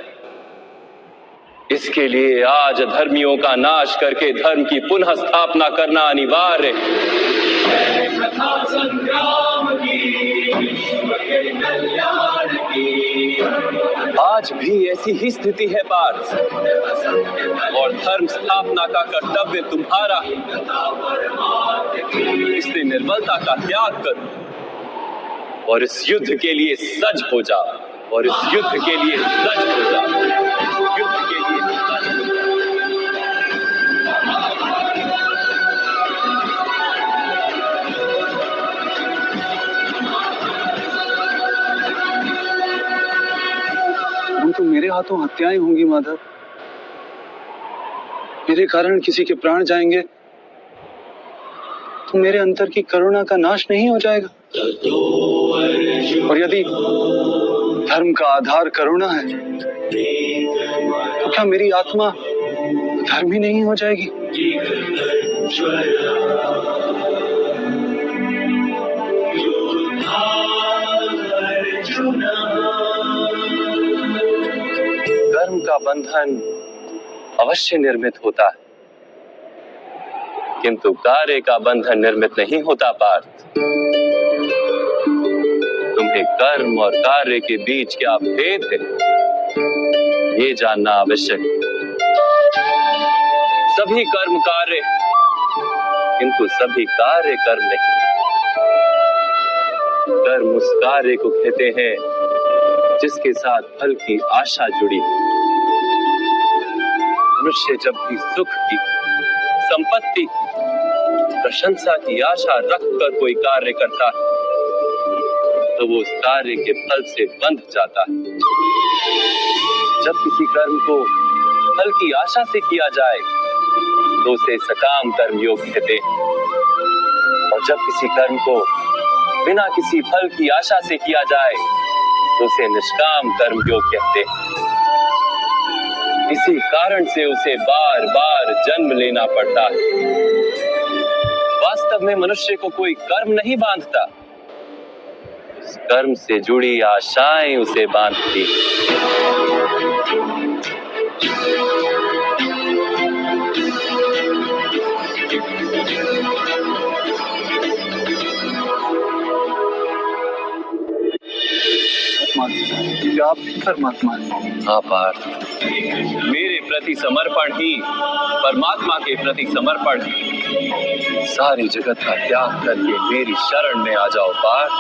इसके लिए आज अधर्मियों का नाश करके धर्म की पुनः स्थापना करना अनिवार्य है। आज भी ऐसी ही स्थिति है पार्थ, और धर्म स्थापना का कर्तव्य तुम्हारा है। इसलिए निर्बलता का त्याग करो और इस युद्ध के लिए सज हो जाओ, और इस युद्ध के लिए सज हो जाओ, युद्ध के लिए सज हो जाओ। तो मेरे हाथों हत्याएं होंगी माधव, मेरे कारण किसी के प्राण जाएंगे तो मेरे अंतर की करुणा का नाश नहीं हो जाएगा? और यदि धर्म का आधार करुणा है तो क्या मेरी आत्मा धर्म ही नहीं हो जाएगी? धर्म का बंधन अवश्य निर्मित होता है, किंतु कार्य का बंधन निर्मित नहीं होता पार्थ। तुम्हें कर्म और कार्य के बीच क्या भेद है, ये जानना आवश्यक है। सभी कर्म कार्य, किंतु सभी कार्य कर्म नहीं। कर्म उस कार्य को कहते हैं जिसके साथ फल की आशा जुड़ी। मनुष्य जब भी सुख की, संपत्ति की, प्रशंसा की आशा रखकर कोई कार्य करता है तो वो उस कार्य के फल से बंध जाता है। जब किसी कर्म को फल की आशा से किया जाए तो उसे सकाम कर्म योग कहते हैं, और जब किसी कर्म को बिना किसी फल की आशा से किया जाए तो उसे निष्काम कर्म योग कहते हैं। इसी कारण से उसे बार बार जन्म लेना पड़ता है। वास्तव में मनुष्य को कोई कर्म नहीं बांधता, उस कर्म से जुड़ी आशाएं उसे बांधती। आप परमात्मा हैं। हाँ पार्थ, मेरे प्रति समर्पण ही परमात्मा के प्रति समर्पण है। सारी जगत का त्याग करके मेरी शरण में आ जाओ पार्थ।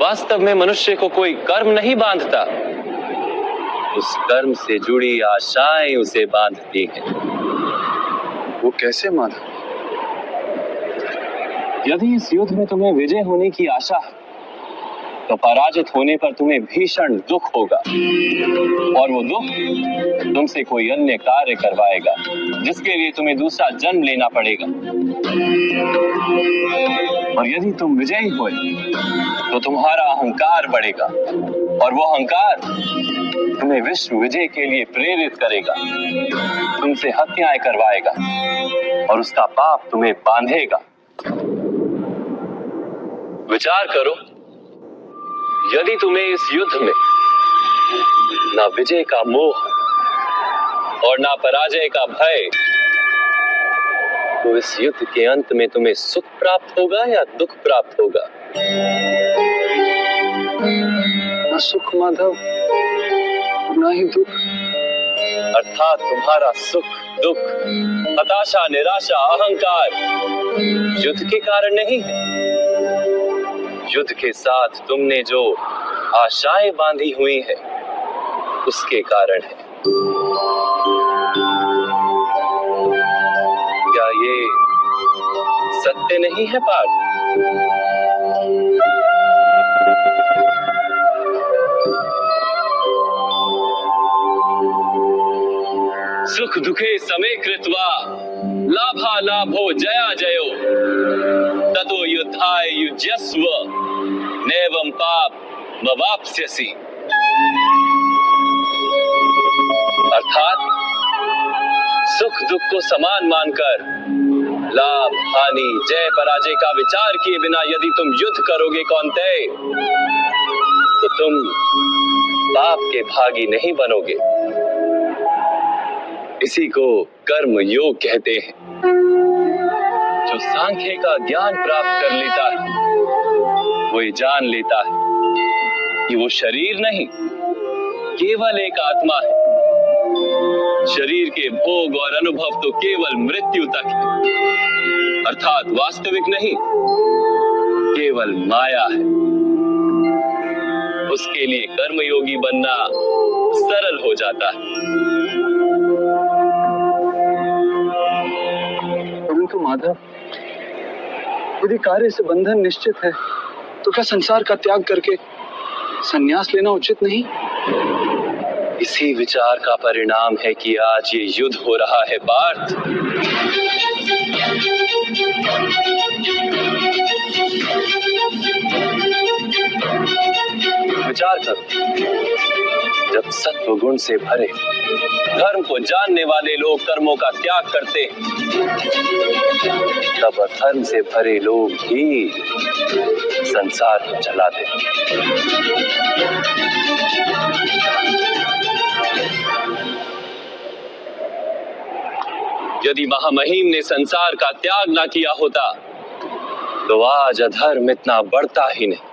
वास्तव में मनुष्य को कोई कर्म नहीं बांधता, उस कर्म से जुड़ी आशाएं उसे बांधती हैं। वो कैसे माधव? यदि इस युद्ध में तुम्हें विजय होने की आशा है तो पराजित होने पर तुम्हें भीषण दुख होगा, और वो दुख तुमसे कोई अन्य कार्य करवाएगा जिसके लिए तुम्हें दूसरा जन्म लेना पड़ेगा। और यदि तुम विजयी हुए तो तुम्हारा अहंकार बढ़ेगा, और वो अहंकार तुम्हें विश्व विजय के लिए प्रेरित करेगा, तुमसे हत्याएं करवाएगा और उसका पाप तुम्हें बांधेगा। विचार करो, यदि तुम्हें इस युद्ध में ना विजय का मोह और ना पराजय का भय, तो इस युद्ध के अंत में तुम्हें सुख प्राप्त होगा या दुख प्राप्त होगा? ना सुख माधव, ना ही दुख। अर्थात तुम्हारा सुख, दुख, हताशा, निराशा, अहंकार युद्ध के कारण नहीं है। युद्ध के साथ तुमने जो आशाएं बांधी हुई है उसके कारण है। क्या ये सत्य नहीं है पार्थ? सुख दुखे समे कृत्वा लाभा लाभो जया जयो ततो युद्धाय युज्यस्व नैवं पाप मवाप्स्यसि। अर्थात सुख दुख को समान मानकर लाभ हानि जय पराजय का विचार किए बिना यदि तुम युद्ध करोगे कौन्तेय, तो तुम पाप के भागी नहीं बनोगे। इसी को कर्म योग कहते हैं। जो सांख्य का ज्ञान प्राप्त कर लेता है वो ये जान लेता है कि वो शरीर नहीं, केवल एक आत्मा है। शरीर के भोग और अनुभव तो केवल मृत्यु तक है, अर्थात वास्तविक नहीं, केवल माया है। उसके लिए कर्मयोगी बनना सरल हो जाता है। परंतु माधव, यदि कार्य से बंधन निश्चित है तो क्या संसार का त्याग करके संन्यास लेना उचित नहीं? इसी विचार का परिणाम है कि आज ये युद्ध हो रहा है पार्थ। विचार करो, जब सत्व गुण से भरे धर्म को जानने वाले लोग कर्मों का त्याग करते हैं, तब अधर्म से भरे लोग ही संसार को चलाते हैं। यदि महामहिम ने संसार का त्याग ना किया होता तो आज अधर्म इतना बढ़ता ही नहीं।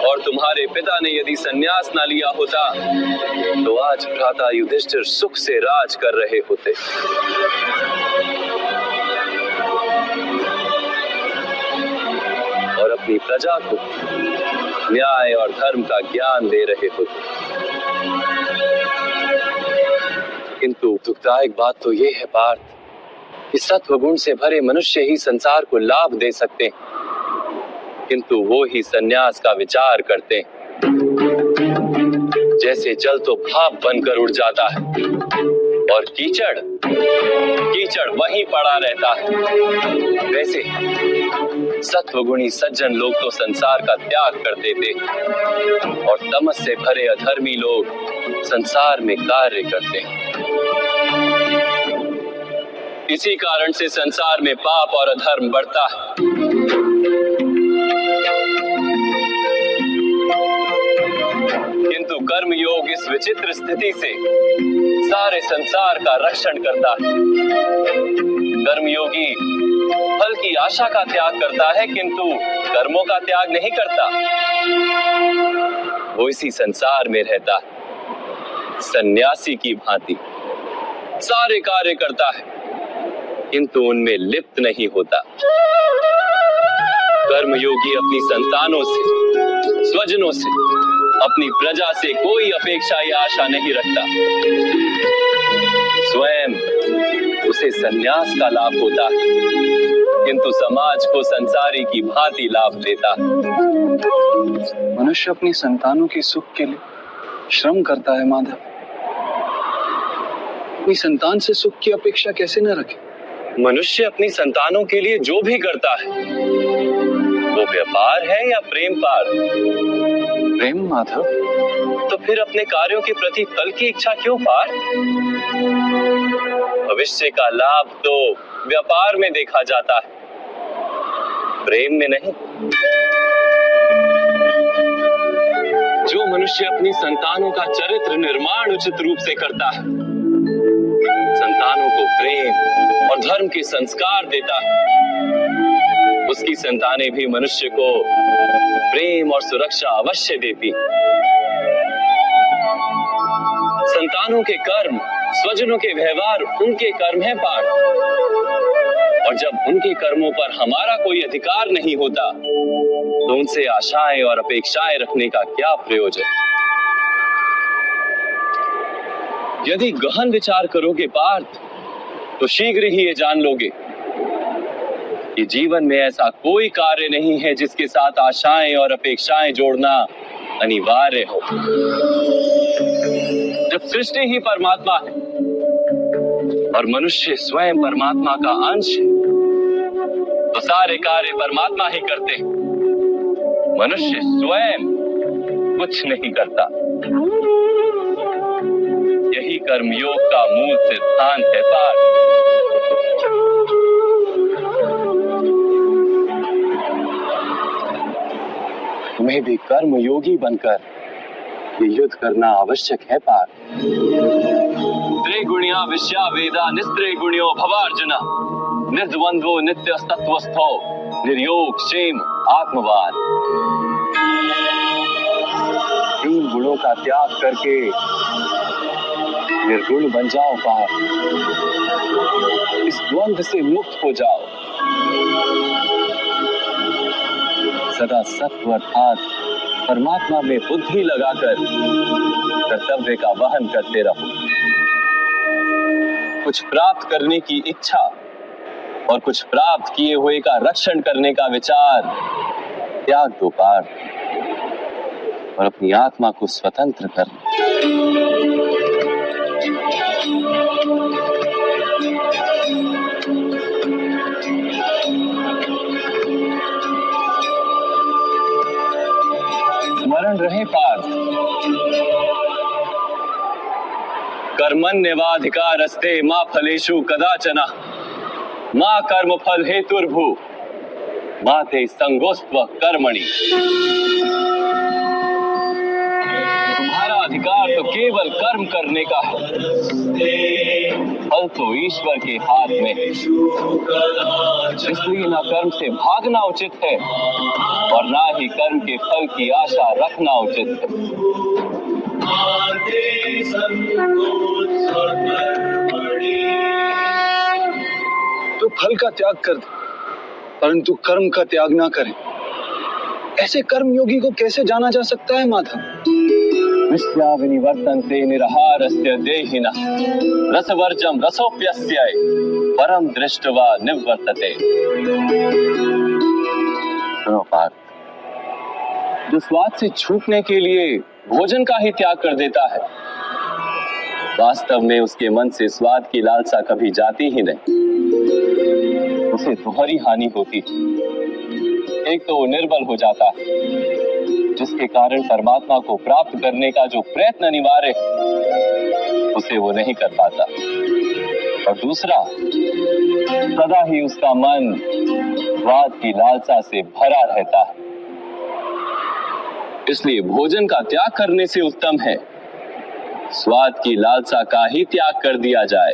और तुम्हारे पिता ने यदि संन्यास ना लिया होता तो आज भ्राता युधिष्ठिर सुख से राज कर रहे होते। और अपनी प्रजा को न्याय और धर्म का ज्ञान दे रहे होते। किंतु दुखदायक बात तो ये है पार्थ कि सत्वगुण से भरे मनुष्य ही संसार को लाभ दे सकते हैं, किंतु वो ही संन्यास का विचार करते हैं। जैसे जल तो भाप बनकर उड़ जाता है और कीचड़ वहीं पड़ा रहता है, वैसे सत्वगुणी सज्जन लोग तो संसार का त्याग कर देते और तमस से भरे अधर्मी लोग संसार में कार्य करते हैं। इसी कारण से संसार में पाप और अधर्म बढ़ता है। किंतु कर्म योग इस विचित्र स्थिति से सारे संसार का रक्षण करता है। कर्मयोगी फल की आशा का त्याग करता है किंतु कर्मों का त्याग नहीं करता। वो इसी संसार में रहता है, सन्यासी की भांति सारे कार्य करता है किंतु उनमें लिप्त नहीं होता। कर्मयोगी अपनी संतानों से, स्वजनों से, अपनी प्रजा से कोई अपेक्षा या आशा नहीं रखता। स्वयं उसे संन्यास का लाभ होता है किंतु समाज को संसारी की भांति लाभ देता। मनुष्य अपनी संतानों के सुख के लिए श्रम करता है माधव। अपनी संतान से सुख की अपेक्षा कैसे न रखे? मनुष्य अपनी संतानों के लिए जो भी करता है वो व्यापार है या प्रेम पार? प्रेम माधव, तो फिर अपने कार्यों के प्रति फल की इच्छा क्यों पार? भविष्य का लाभ तो व्यापार में देखा जाता है, प्रेम में नहीं। जो मनुष्य अपनी संतानों का चरित्र निर्माण उचित रूप से करता है, संतानों को प्रेम और धर्म के संस्कार देता है, उसकी संतानें भी मनुष्य को प्रेम और सुरक्षा अवश्य देती। संतानों के कर्म, स्वजनों के व्यवहार उनके कर्म हैं पार्थ, और जब उनके कर्मों पर हमारा कोई अधिकार नहीं होता तो उनसे आशाएं और अपेक्षाएं रखने का क्या प्रयोजन? यदि गहन विचार करोगे पार्थ तो शीघ्र ही ये जान लोगे कि जीवन में ऐसा कोई कार्य नहीं है जिसके साथ आशाएं और अपेक्षाएं जोड़ना अनिवार्य हो। जब सृष्टि ही परमात्मा है और मनुष्य स्वयं परमात्मा का अंश है, तो सारे कार्य परमात्मा ही करते हैं, मनुष्य स्वयं कुछ नहीं करता। यही कर्मयोग का मूल सिद्धांत है पार्थ। तुम्हें भी कर्मयोगी बनकर ये युद्ध करना आवश्यक है पार्थ। त्रिगुणिया विश्या वेदा निस्त्रिगुण्यो भवार्जुना निर्द्वंद्वो नित्य तत्वस्थो निर्योग क्षेम आत्मवान। तीन गुणों का त्याग करके निर्गुण बन जाओ पार्थ, इस द्वंद्व से मुक्त हो जाओ। सदा सत्व अर्थात परमात्मा में बुद्धि लगाकर कर्तव्य का वहन करते रहो। कुछ प्राप्त करने की इच्छा और कुछ प्राप्त किए हुए का रक्षण करने का विचार त्याग दो पार्थ, और अपनी आत्मा को स्वतंत्र कर। स्मरण रहे पार्थ, कर्मण्येवाधिकारस्ते मा फलेषु कदाचन मा कर्म फल हेतुर्भु मा ते संगोस्त्व कर्मणि। तुम्हारा अधिकार तो केवल कर्म करने का है, फल तो ईश्वर के हाथ में है। इसलिए ना कर्म से भागना उचित है और ना ही कर्म के फल की आशा रखना उचित है। तो फल का त्याग कर दे, परंतु कर्म का त्याग ना करें। ऐसे कर्म योगी को कैसे जाना जा सकता है माधव? विश्या विनिवर्तन्ते निरहारस्य देहिनः रसवर्जं रसोप्यस्य परम दृष्ट्वा निवर्तते। सुनो पार्थ, जो स्वाद से छूटने के लिए भोजन का ही त्याग कर देता है, वास्तव में उसके मन से स्वाद की लालसा कभी जाती ही नहीं, उसे दोहरी हानि होती। एक तो वो निर्बल हो जाता है, जिसके कारण परमात्मा को प्राप्त करने का जो प्रयत्न अनिवार्य है उसे वो नहीं कर पाता, और दूसरा सदा ही उसका मन स्वाद की लालसा से भरा रहता है। इसलिए भोजन का त्याग करने से उत्तम है स्वाद की लालसा का ही त्याग कर दिया जाए।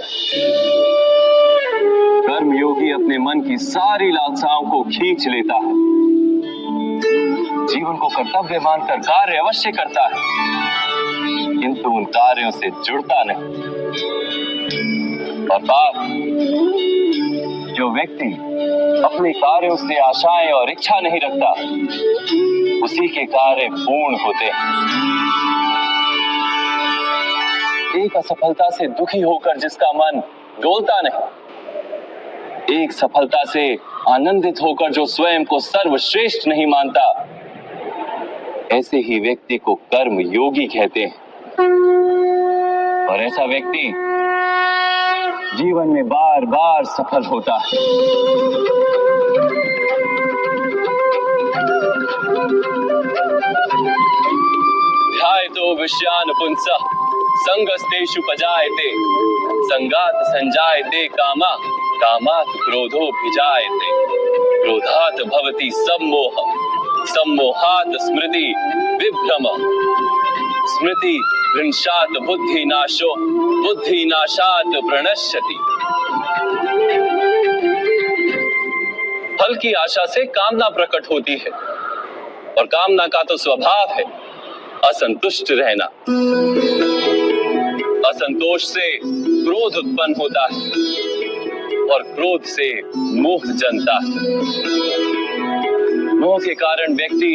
कर्मयोगी अपने मन की सारी लालसाओं को खींच लेता है, जीवन को कर्तव्य मानकर कार्य अवश्य करता है, किंतु उन कार्यों से जुड़ता नहीं। और बात, जो व्यक्ति अपने कार्यों से आशाएं और इच्छा नहीं रखता, उसी के कार्य पूर्ण होते हैं। एक असफलता से दुखी होकर जिसका मन डोलता नहीं, एक सफलता से आनंदित होकर जो स्वयं को सर्वश्रेष्ठ नहीं मानता, ऐसे ही व्यक्ति को कर्म योगी कहते हैं। और ऐसा व्यक्ति जीवन में बार बार सफल होता है। ध्यायतो विषयान पुंसः संगस्तेषु पजायते संगात संजायते कामा कामात् क्रोधोऽभिजायते क्रोधात् भवति सम्मोह सम्मोहात् स्मृति विभ्रम स्मृति भ्रंशात् बुद्धिनाशो बुद्धिनाशात् प्रणश्यति। फल की आशा से कामना प्रकट होती है और कामना का तो स्वभाव है असंतुष्ट रहना। असंतोष से क्रोध उत्पन्न होता है और क्रोध से मोह जन्मता है। मोह के कारण व्यक्ति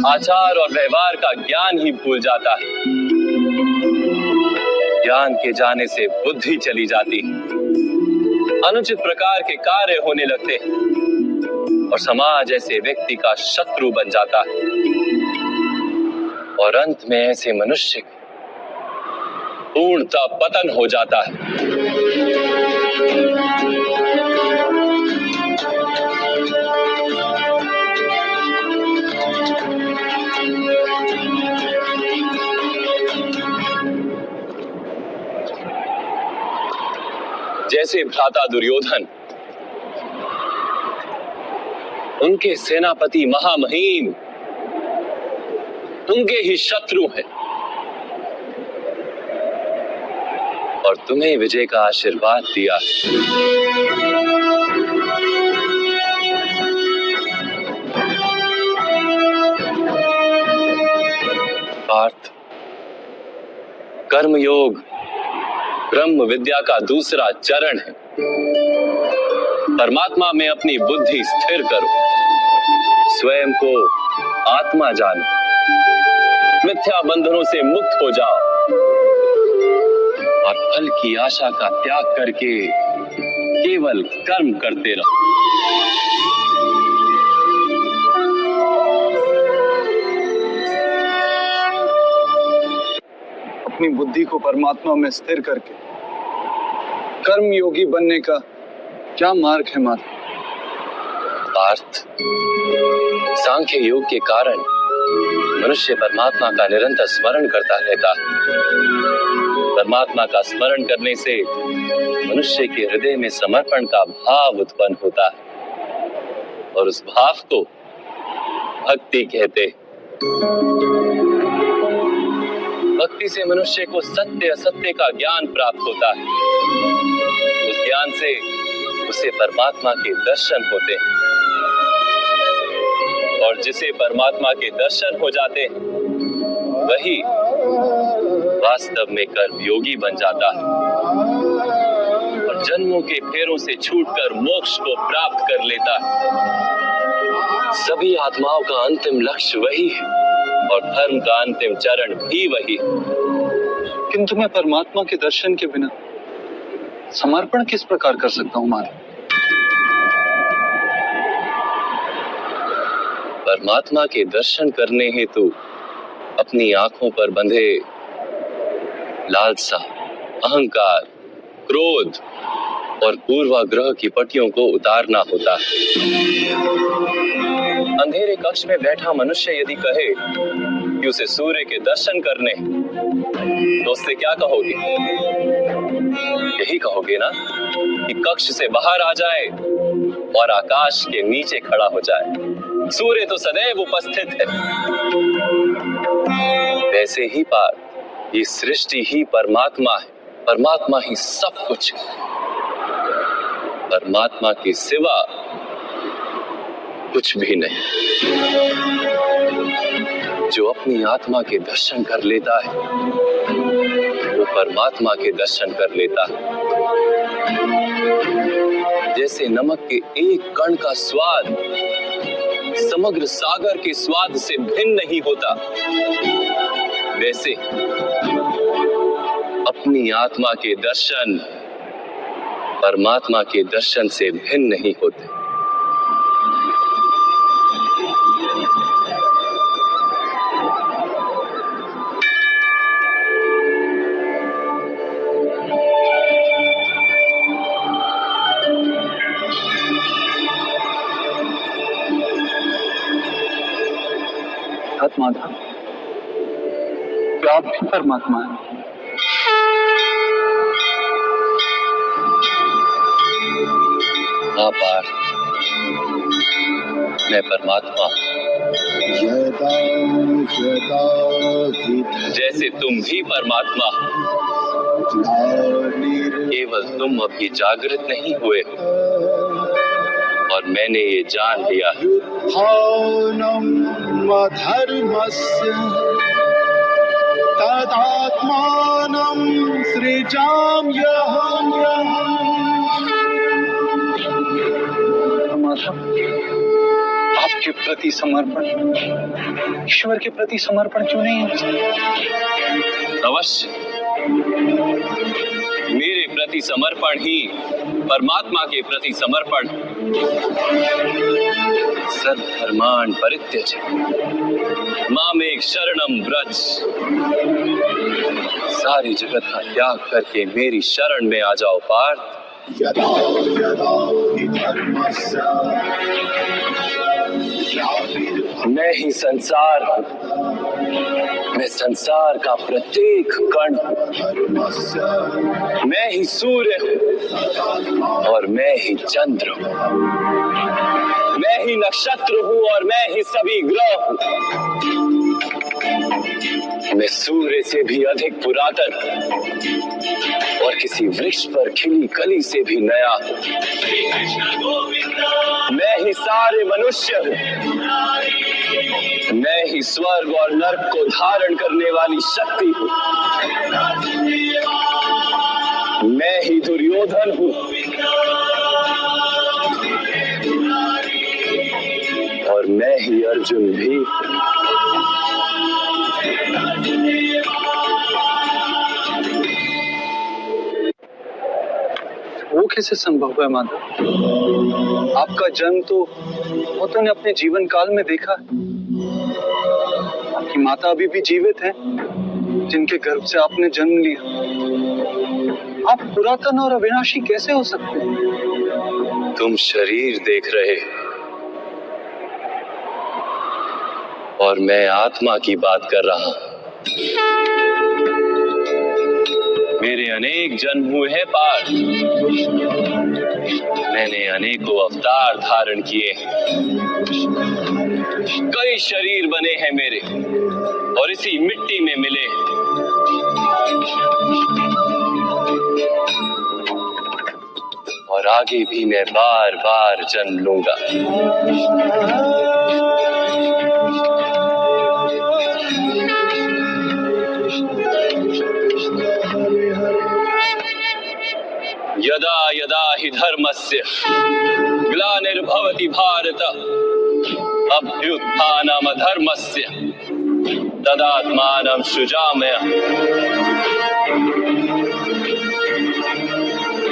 आचार और व्यवहार का ज्ञान ही भूल जाता है। ज्ञान के जाने से बुद्धि चली जाती है, अनुचित प्रकार के कार्य होने लगते हैं और समाज ऐसे व्यक्ति का शत्रु बन जाता है और अंत में ऐसे मनुष्य पूर्णतः पतन हो जाता है। जैसे भ्राता दुर्योधन, उनके सेनापति महामहिम उनके ही शत्रु हैं और तुम्हें विजय का आशीर्वाद दिया। पार्थ, कर्मयोग ब्रह्म विद्या का दूसरा चरण है। परमात्मा में अपनी बुद्धि स्थिर करो, स्वयं को आत्मा जानो, मिथ्या बंधनों से मुक्त हो जाओ और फल की आशा का त्याग करके केवल कर्म करते रहो। अपनी बुद्धि को परमात्मा में स्थिर करके कर्म योगी बनने का क्या मार्ग है माता? पार्थ, सांख्य योग के कारण मनुष्य परमात्मा का निरंतर स्मरण करता रहता है। परमात्मा का स्मरण करने से मनुष्य के हृदय में समर्पण का भाव उत्पन्न होता है और उस भाव को भक्ति कहते हैं। भक्ति से मनुष्य को सत्य असत्य का ज्ञान प्राप्त होता है। उस ज्ञान से उसे परमात्मा के दर्शन होते हैं और जिसे परमात्मा के दर्शन हो जाते हैं वही वास्तव में कर्मयोगी बन जाता है और जन्मों के फेरों से छूटकर मोक्ष को प्राप्त कर लेता है। सभी आत्माओं का अंतिम लक्ष्य वही है और धर्म का अंतिम चरण भी वही है। किंतु मैं परमात्मा के दर्शन के बिना समर्पण किस प्रकार कर सकता हूँ माता? परमात्मा के दर्शन करने हेतु अपनी आंखों पर बंधे लालसा, अहंकार, क्रोध और पूर्वाग्रह की पट्टियों को उतारना होता है। अंधेरे कक्ष में बैठा मनुष्य यदि कहे कि उसे सूर्य के दर्शन करने, तो उससे क्या कहोगे? यही कहोगे ना कि कक्ष से बाहर आ जाए और आकाश के नीचे खड़ा हो जाए। सूर्य तो सदैव उपस्थित है। वैसे ही पार्थ, ये सृष्टि ही परमात्मा है, परमात्मा ही सब कुछ है। परमात्मा के सिवा कुछ भी नहीं। जो अपनी आत्मा के दर्शन कर लेता है वो परमात्मा के दर्शन कर लेता है। जैसे नमक के एक कण का स्वाद समग्र सागर के स्वाद से भिन्न नहीं होता, वैसे अपनी आत्मा के दर्शन परमात्मा के दर्शन से भिन्न नहीं होते। आप भी परमात्मा हैं। हाँ पार्थ, मैं परमात्मा हूं। जैसे तुम भी परमात्मा हो, केवल तुम अभी जागृत नहीं हुए और मैंने ये जान लिया। तदात्मानं सृजाम्यहम्। आपके प्रति समर्पण, ईश्वर के प्रति समर्पण क्यों नहीं हो सकता? अवश्य, मेरे प्रति समर्पण ही परमात्मा के प्रति समर्पण। सर्वधर्मान् परित्यज मामेक शरणं व्रज। सारी जगत का त्याग करके मेरी शरण में आ जाओ पार्थ। यदा यदा हि धर्मस्य मैं ही संसार हूँ, मैं संसार का प्रत्येक कण हूँ। मैं ही सूर्य हूँ और मैं ही चंद्र हूँ। मैं ही नक्षत्र हूँ और मैं ही सभी ग्रह हूँ। मैं सूर्य से भी अधिक पुरातन और किसी वृक्ष पर खिली कली से भी नया हूँ। मैं ही सारे मनुष्य हूँ। मैं ही स्वर्ग और नरक को धारण करने वाली शक्ति हूँ। मैं ही दुर्योधन हूँ और मैं ही अर्जुन भी। वो कैसे संभव है माधव? आपका जन्म तो पोतन ने अपने जीवन काल में देखा। आपकी माता अभी भी जीवित है, जिनके गर्भ से आपने जन्म लिया। आप पुरातन और अविनाशी कैसे हो सकते हैं? तुम शरीर देख रहे और मैं आत्मा की बात कर रहा हूं। मेरे अनेक जन्म हुए हैं पार्थ। मैंने अनेकों अवतार धारण किए। कई शरीर बने हैं मेरे और इसी मिट्टी में मिले। और आगे भी मैं बार बार जन्म लूंगा। यदा यदा हि धर्मस्य ग्लानिर्भवति भारत अभ्युत्थानम् अधर्मस्य तदात्मानं सृजाम्यहम्।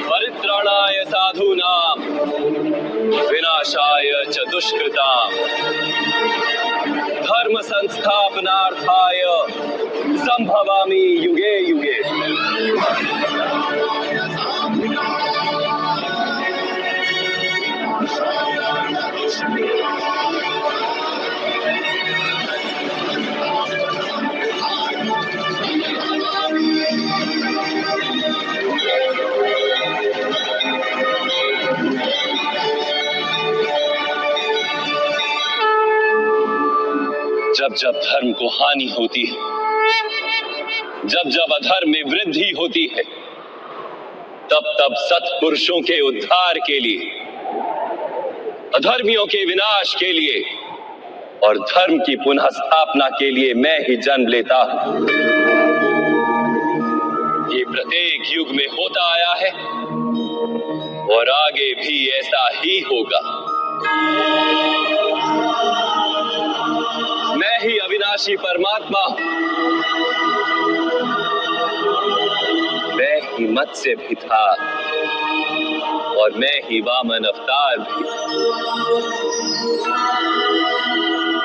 परित्राणाय साधूनां विनाशाय च दुष्कृतां धर्म संस्थापनार्थाय संभवामि युगे युगे। जब जब धर्म को हानि होती है, जब जब अधर्म में वृद्धि होती है, तब तब सत्पुरुषों के उद्धार के लिए, अधर्मियों के विनाश के लिए और धर्म की पुनः स्थापना के लिए मैं ही जन्म लेता हूं। ये प्रत्येक युग में होता आया है और आगे भी ऐसा ही होगा। मैं ही अविनाशी परमात्मा हूं। मैं ही मत्स्य भी था और मैं ही वामन अवतार भी।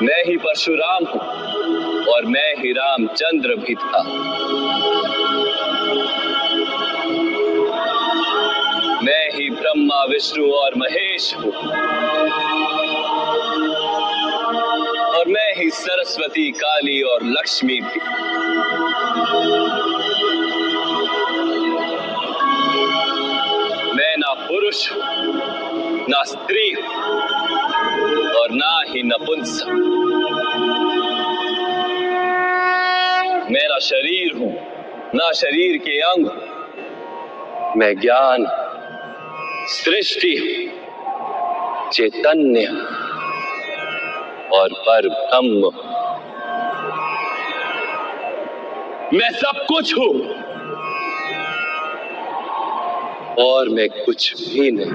मैं ही परशुराम हूं और मैं ही रामचंद्र भी था। मैं ही ब्रह्मा विष्णु और महेश हूं और मैं ही सरस्वती काली और लक्ष्मी भी। मैं ना पुरुष हूं, ना स्त्री और ना ही नपुंसक। मैं ना शरीर हूं, ना शरीर के अंग। मैं ज्ञान, सृष्टि, चैतन्य और परब्रह्म। मैं सब कुछ हूं और मैं कुछ भी नहीं।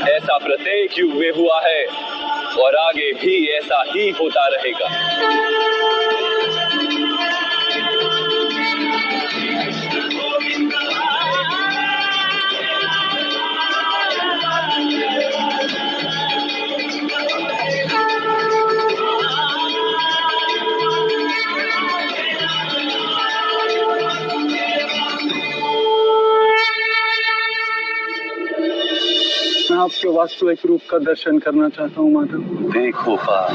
ऐसा प्रत्येक युग में हुआ है और आगे भी ऐसा ही होता रहेगा। मैं आपके वास्तविक रूप का दर्शन करना चाहता हूँ माधव। देखो पाप,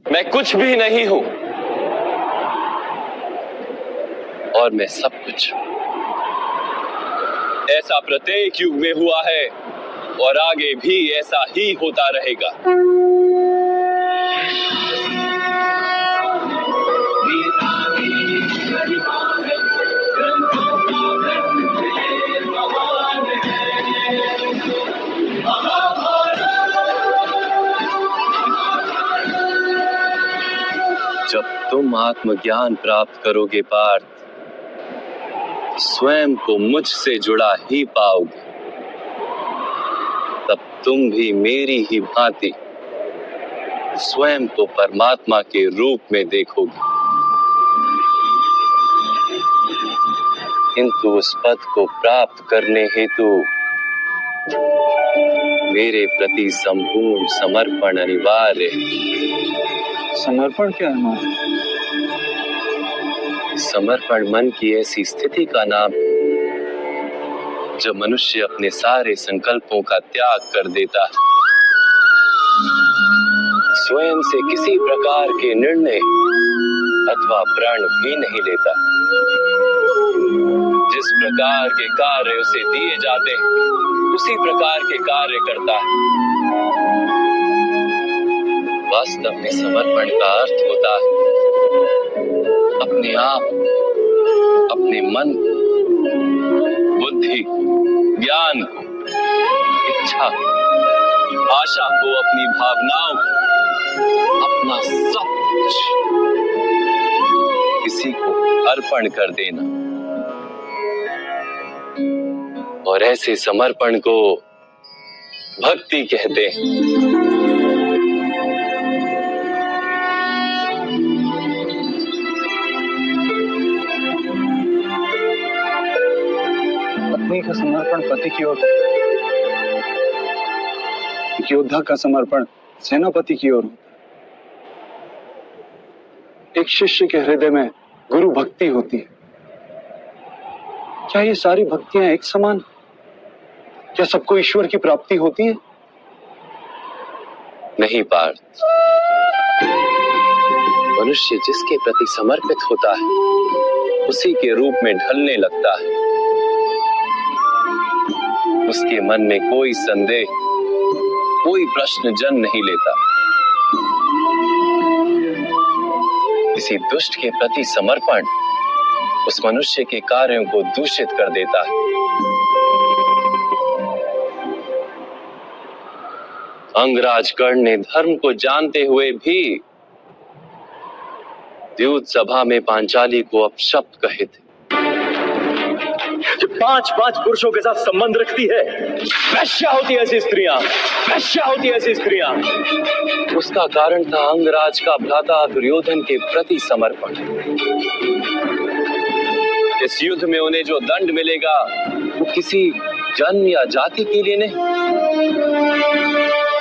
मैं कुछ भी नहीं हूं और मैं सब कुछ हूं। ऐसा प्रत्येक युग में हुआ है और आगे भी ऐसा ही होता रहेगा। जब तुम आत्मज्ञान प्राप्त करोगे पार्थ, स्वयं को मुझसे जुड़ा ही पाओगे। तब तुम भी मेरी ही भांति स्वयं को परमात्मा के रूप में देखोगे। किंतु उस पद को प्राप्त करने हेतु मेरे प्रति संपूर्ण समर्पण अनिवार्य है। समर्पण क्या है माधव? समर्पण मन की ऐसी स्थिति का नाम जब मनुष्य अपने सारे संकल्पों का त्याग कर देता है, स्वयं से किसी प्रकार के निर्णय अथवा प्रण भी नहीं लेता। जिस प्रकार के कार्य उसे दिए जाते हैं उसी प्रकार के कार्य करता है। वास्तव में समर्पण का अर्थ होता है अपने आप, अपने मन, बुद्धि, ज्ञान को, इच्छा, आशा को, अपनी भावनाओं को, अपना सब कुछ किसी को अर्पण कर देना। और ऐसे समर्पण को भक्ति कहते हैं। पत्नी का समर्पण पति की ओर, एक योद्धा का समर्पण सेनापति की ओर होता है। एक शिष्य के हृदय में गुरु भक्ति होती है। क्या ये सारी भक्तियां एक समान? क्या सबको ईश्वर की प्राप्ति होती है? नहीं पार्थ, मनुष्य जिसके प्रति समर्पित होता है उसी के रूप में ढलने लगता है। उसके मन में कोई संदेह, कोई प्रश्न जन्म नहीं लेता। किसी दुष्ट के प्रति समर्पण उस मनुष्य के कार्यों को दूषित कर देता है। अंगराज कर्ण ने धर्म को जानते हुए भी द्यूत सभा में पांचाली को अपशब्द कहे थे। जो 5-5 पुरुषों के साथ संबंध रखती है। वैश्या होती है ऐसी स्त्रियां, वैश्या होती है ऐसी स्त्रियां। उसका कारण था अंगराज का भ्राता दुर्योधन के प्रति समर्पण। इस युद्ध में उन्हें जो दंड मिलेगा वो किसी जन्म या जाति के लिए नहीं,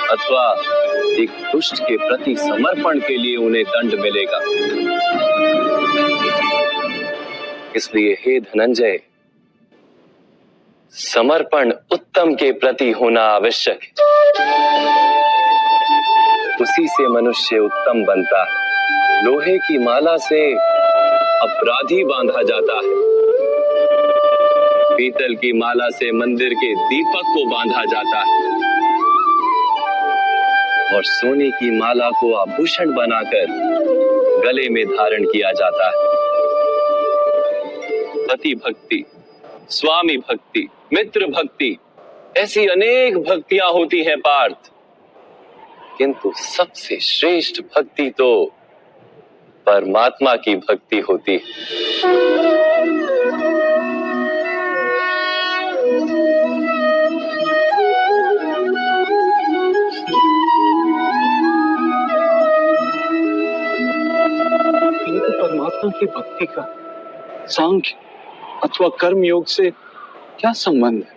अथवा एक दुष्ट के प्रति समर्पण के लिए उन्हें दंड मिलेगा। इसलिए हे धनंजय, समर्पण उत्तम के प्रति होना आवश्यक है। उसी से मनुष्य उत्तम बनता है। लोहे की माला से अपराधी बांधा जाता है, पीतल की माला से मंदिर के दीपक को बांधा जाता है, और सोने की माला को आभूषण बनाकर गले में धारण किया जाता है। पति भक्ति, स्वामी भक्ति, मित्र भक्ति, ऐसी अनेक भक्तियां होती हैं पार्थ, किंतु सबसे श्रेष्ठ भक्ति तो परमात्मा की भक्ति होती है। परमात्मा की भक्ति का सांख्य अथवा कर्म योग से क्या संबंध है?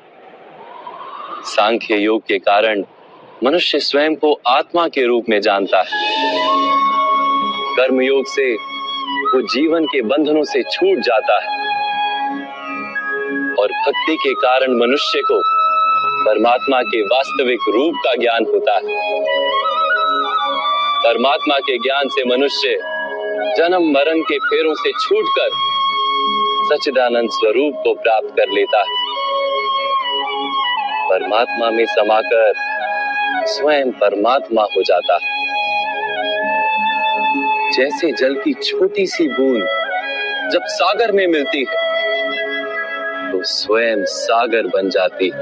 सांख्य योग के कारण मनुष्य स्वयं को आत्मा के रूप में जानता है। कर्म योग से वो जीवन के बंधनों से छूट जाता है, और भक्ति के कारण मनुष्य को परमात्मा के वास्तविक रूप का ज्ञान होता है। परमात्मा के ज्ञान से मनुष्य जन्म मरण के फेरों से छूटकर सच्चिदानंद स्वरूप को प्राप्त कर लेता है। परमात्मा में समाकर स्वयं परमात्मा हो जाता है। जैसे जल की छोटी सी बूंद जब सागर में मिलती है तो स्वयं सागर बन जाती है।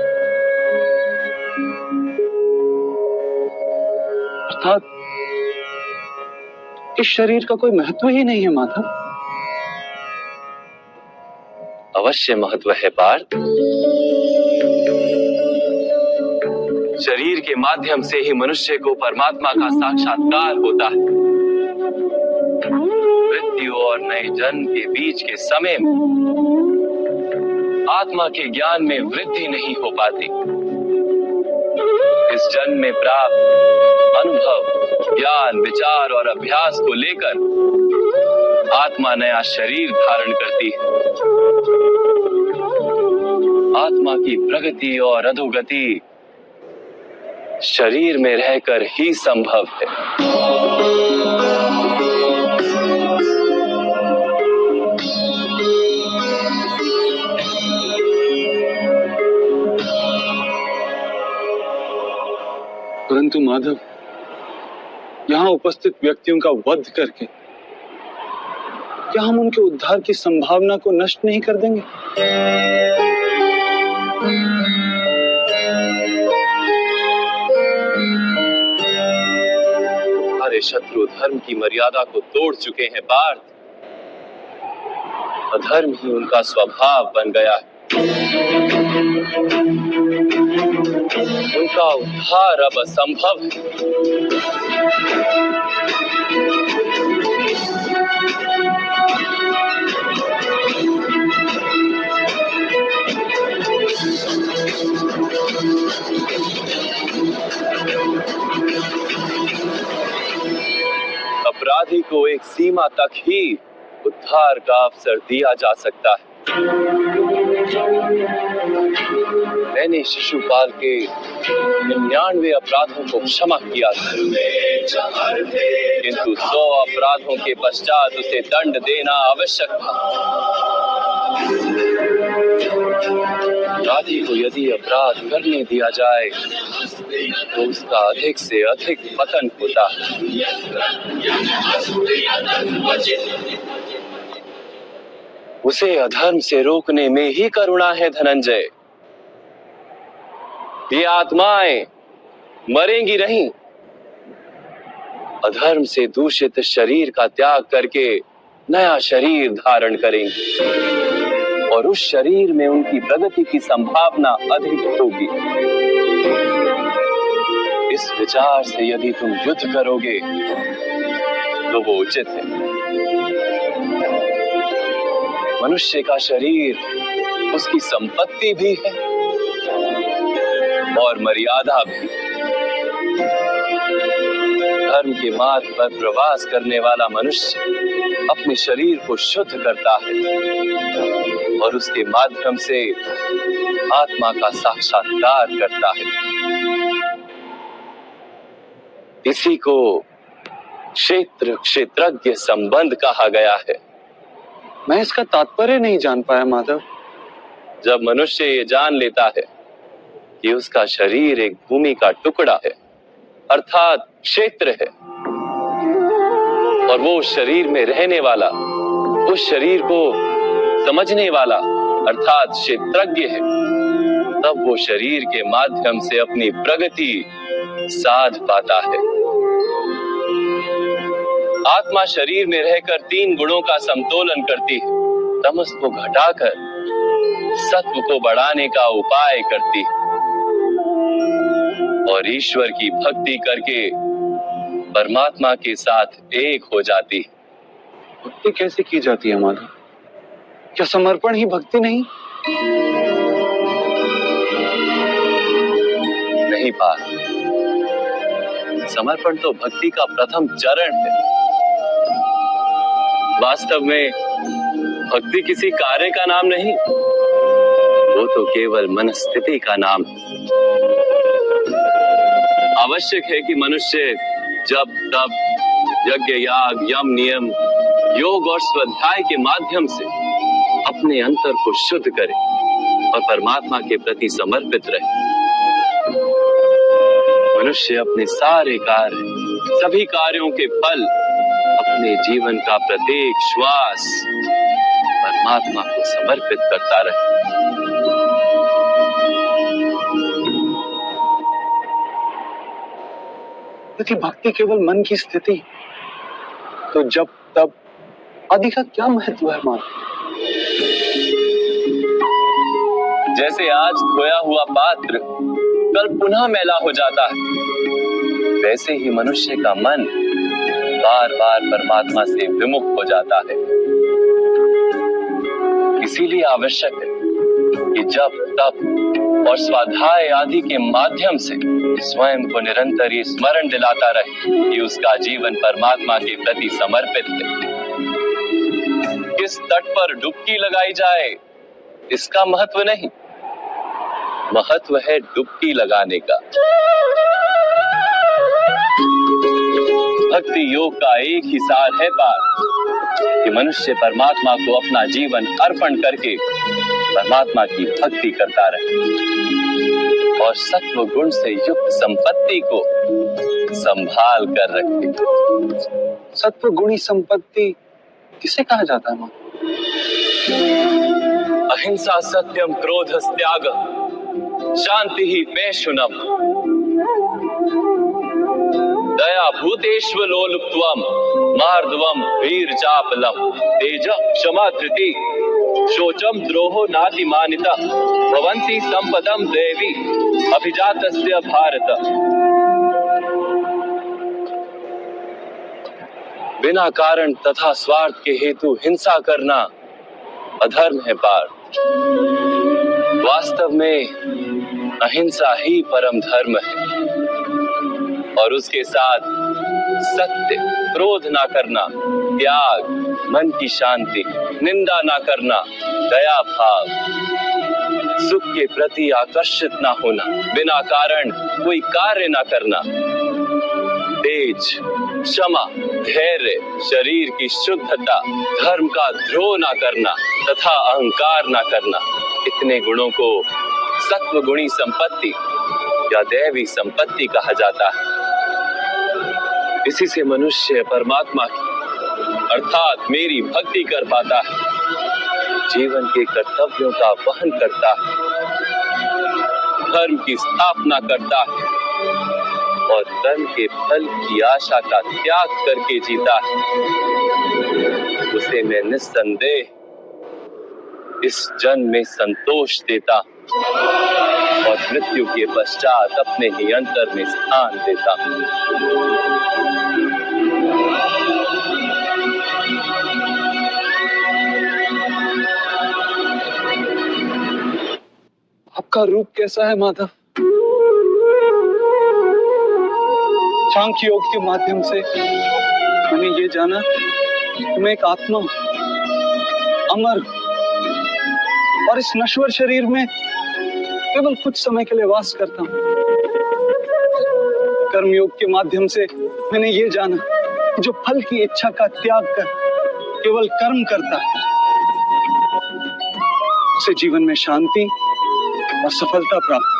अर्थात इस शरीर का कोई महत्व ही नहीं है माधव। अवश्य महत्व है पार्थ। शरीर के माध्यम से ही मनुष्य को परमात्मा का साक्षात्कार होता है। मृत्यु और नए जन्म के बीच के समय में आत्मा के ज्ञान में वृद्धि नहीं हो पाती। इस जन्म में प्राप्त अनुभव, ज्ञान, विचार और अभ्यास को लेकर आत्मा नया शरीर धारण करती है। आत्मा की प्रगति और अधोगति शरीर में रहकर ही संभव है। परंतु माधव, यहाँ उपस्थित व्यक्तियों का वध करके क्या हम उनके उद्धार की संभावना को नष्ट नहीं कर देंगे? हमारे शत्रु धर्म की मर्यादा को तोड़ चुके हैं पार्थ। अधर्म ही उनका स्वभाव बन गया है। उनका उद्धार अब असंभव है। अपराधी को एक सीमा तक ही उद्धार का अवसर दिया जा सकता है। मैंने शिशुपाल के 99 अपराधों को क्षमा किया था, किंतु 100 अपराधों के पश्चात उसे दंड देना आवश्यक था। अपराधी को यदि अपराध करने दिया जाए तो उसका अधिक से अधिक पतन होता है। उसे अधर्म से रोकने में ही करुणा है धनंजय। ये आत्माएं मरेंगी नहीं, अधर्म से दूषित शरीर का त्याग करके नया शरीर धारण करेंगी। और उस शरीर में उनकी प्रगति की संभावना अधिक होगी। इस विचार से यदि तुम युद्ध करोगे तो वो उचित है। मनुष्य का शरीर उसकी संपत्ति भी है और मर्यादा भी। धर्म के मार्ग पर प्रवास करने वाला मनुष्य अपने शरीर को शुद्ध करता है और उसके माध्यम से आत्मा का साक्षात्कार करता है। इसी को क्षेत्रज्ञ संबंध कहा गया है। मैं इसका तात्पर्य नहीं जान पाया माधव। जब मनुष्य ये जान लेता है कि उसका शरीर एक भूमि का टुकड़ा है अर्थात क्षेत्र है और वो उस शरीर में रहने वाला, उस शरीर को समझने वाला अर्थात क्षेत्रज्ञ है, तब वो शरीर के माध्यम से अपनी प्रगति साध पाता है। आत्मा शरीर में रहकर 3 गुणों का समतोलन करती है। तमस को घटाकर सत्व को बढ़ाने का उपाय करती है और ईश्वर की भक्ति करके परमात्मा के साथ एक हो जाती है। भक्ति कैसे की जाती है माधव? क्या समर्पण ही भक्ति नहीं? नहीं पार, समर्पण तो भक्ति का प्रथम चरण है। वास्तव में भक्ति किसी कार्य का नाम नहीं, वो तो केवल मनस्थिति का नाम है। आवश्यक है कि मनुष्य जब तब यज्ञ याग यम नियम योग और स्वाध्याय के माध्यम से अपने अंतर को शुद्ध करे और परमात्मा के प्रति समर्पित रहे। मनुष्य अपने सारे कार्य, सभी कार्यों के फल, अपने जीवन का प्रत्येक श्वास परमात्मा को समर्पित करता रहे। यदि भक्ति केवल मन की स्थिति, तो जब तब आदि का क्या महत्व है माधव? जैसे आज धोया हुआ पात्र कल पुनः मैला हो जाता है, वैसे ही मनुष्य का मन बार बार परमात्मा से विमुख हो जाता है। इसीलिए आवश्यक है कि जब तप और स्वाध्याय आदि के माध्यम से स्वयं को निरंतर ये स्मरण दिलाता रहे कि उसका जीवन परमात्मा के प्रति समर्पित है। किस तट पर डुबकी लगाई जाए इसका महत्व नहीं, महत्व है डुबकी लगाने का। भक्ति योग का एक ही सार है पार कि मनुष्य परमात्मा को अपना जीवन अर्पण करके परमात्मा की भक्ति करता रहे और सत्व गुण से युक्त संपत्ति को संभाल कर रखे। सत्व गुणी संपत्ति किसे कहा जाता है? अहिंसा सत्यम क्रोध त्याग शांति ही पेशुनम दया भूतेष्व लोलुप्त्वम मार्दवम वीर चापलम तेज क्षमा धृति शोचम द्रोहो नातिमानिता भवन्ति संपदम देवी अभिजातस्य भारत। बिना कारण तथा स्वार्थ के हेतु हिंसा करना अधर्म है पार्थ। वास्तव में अहिंसा ही परम धर्म है और उसके साथ सत्य, क्रोध ना करना, त्याग, मन की शांति, निंदा ना करना, दया भाव, सुख के प्रति आकर्षित ना होना, बिना कारण कोई कार्य ना करना, तेज, क्षमा, धैर्य, शरीर की शुद्धता, धर्म का द्रोह ना करना तथा अहंकार ना करना, इतने गुणों को सत्व गुणी संपत्ति या दैवी संपत्ति कहा जाता है। इसी से मनुष्य परमात्मा की अर्थात मेरी भक्ति कर पाता है, जीवन के कर्तव्यों का वहन करता है, धर्म की स्थापना करता है और कर्म के फल की आशा का त्याग करके जीता है। उसे मैं निस्संदेह इस जन्म में संतोष देता और मृत्यु के पश्चात अपने ही अंतर में स्थान देता। आपका रूप कैसा है माधव? सांख्य योग के माध्यम से मैंने ये जाना कि मैं एक आत्मा अमर और इस नश्वर शरीर में केवल कुछ समय के लिए वास करता हूं। कर्मयोग के माध्यम से मैंने ये जाना कि जो फल की इच्छा का त्याग कर केवल कर्म करता है उसे जीवन में शांति और सफलता प्राप्त।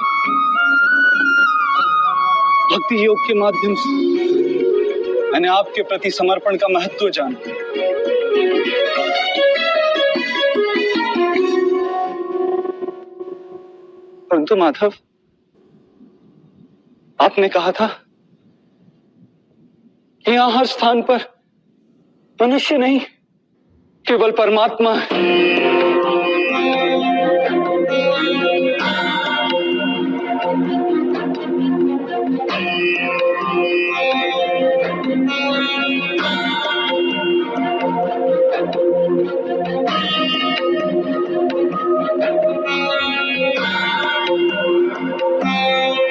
भक्ति योग के माध्यम से मैंने आपके प्रति समर्पण का महत्व जाना। परंतु माधव, आपने कहा था कि यहां हर स्थान पर मनुष्य नहीं केवल परमात्मा है।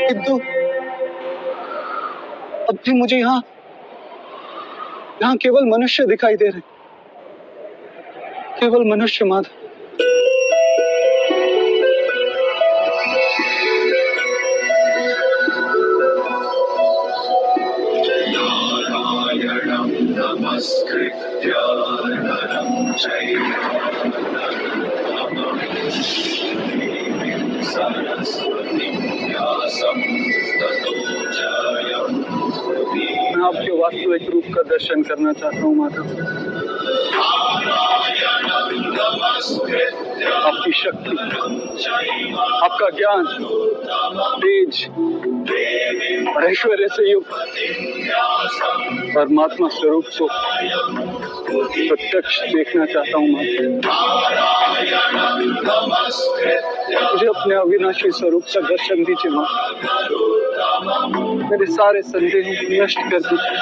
किंतु अब भी मुझे यहां केवल मनुष्य दिखाई दे रहे, केवल मनुष्य माधव। नारायणं नमस्कृत्य नरं चैव देवीं सरस्वतीं व्यासं ततो जयमुदीरये। मैं आपके वास्तविक रूप का दर्शन करना चाहता हूँ माधव। आपकी शक्ति, आपका ज्ञान, तेज और ऐश्वर्य से युक्त परमात्मा स्वरूप को प्रत्यक्ष देखना चाहता हूँ माधव। मुझे अपने अविनाशी स्वरूप का दर्शन दीजिए माँ। मेरे सारे संदेहों को नष्ट कर दीजिए।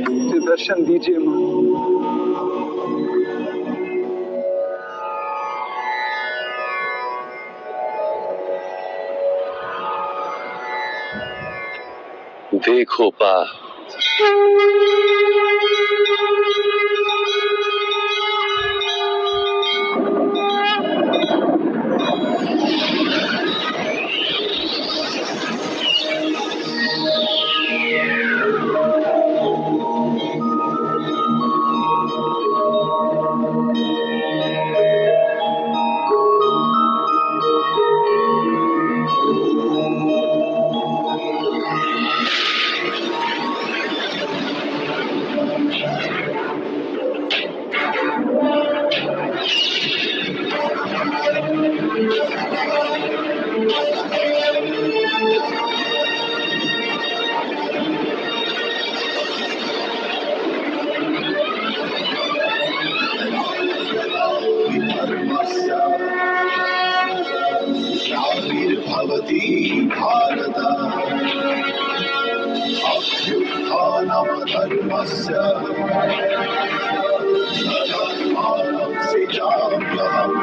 मुझे दर्शन दीजिए माँ। देखो पा, भवती भारत अभ्युत्थानं धर्मस्य तदात्मानं सृजाम्यहम्।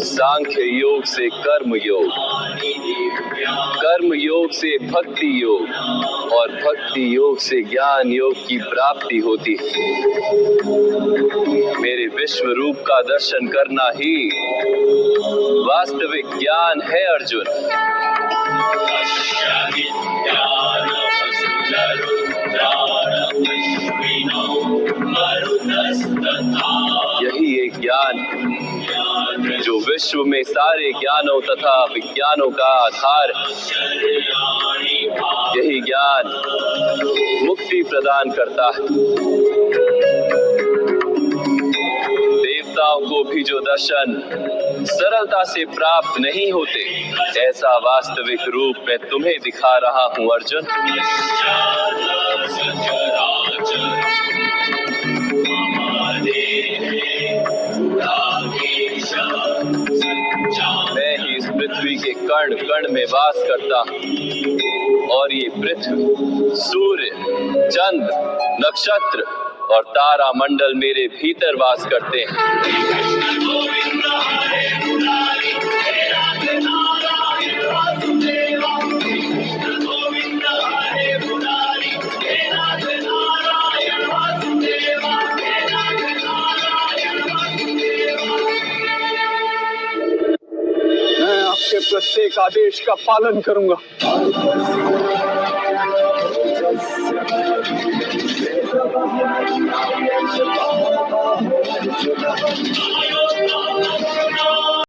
सांख्य योग से कर्म योग, कर्म योग से भक्ति योग और भक्ति योग से ज्ञान योग की प्राप्ति होती है। मेरे विश्व रूप का दर्शन करना ही वास्तविक ज्ञान है अर्जुन। यही एक ज्ञान जो विश्व में सारे ज्ञानों तथा विज्ञानों का आधार है। यही ज्ञान मुक्ति प्रदान करता है। देवताओं को भी जो दर्शन सरलता से प्राप्त नहीं होते, ऐसा वास्तविक रूप मैं तुम्हें दिखा रहा हूं अर्जुन। मैं ही इस पृथ्वी के कण कण में वास करता हूँ और ये पृथ्वी, सूर्य, चंद्र, नक्षत्र और तारा मंडल मेरे भीतर वास करते हैं। मैं आपके प्रत्येक आदेश का पालन करूंगा।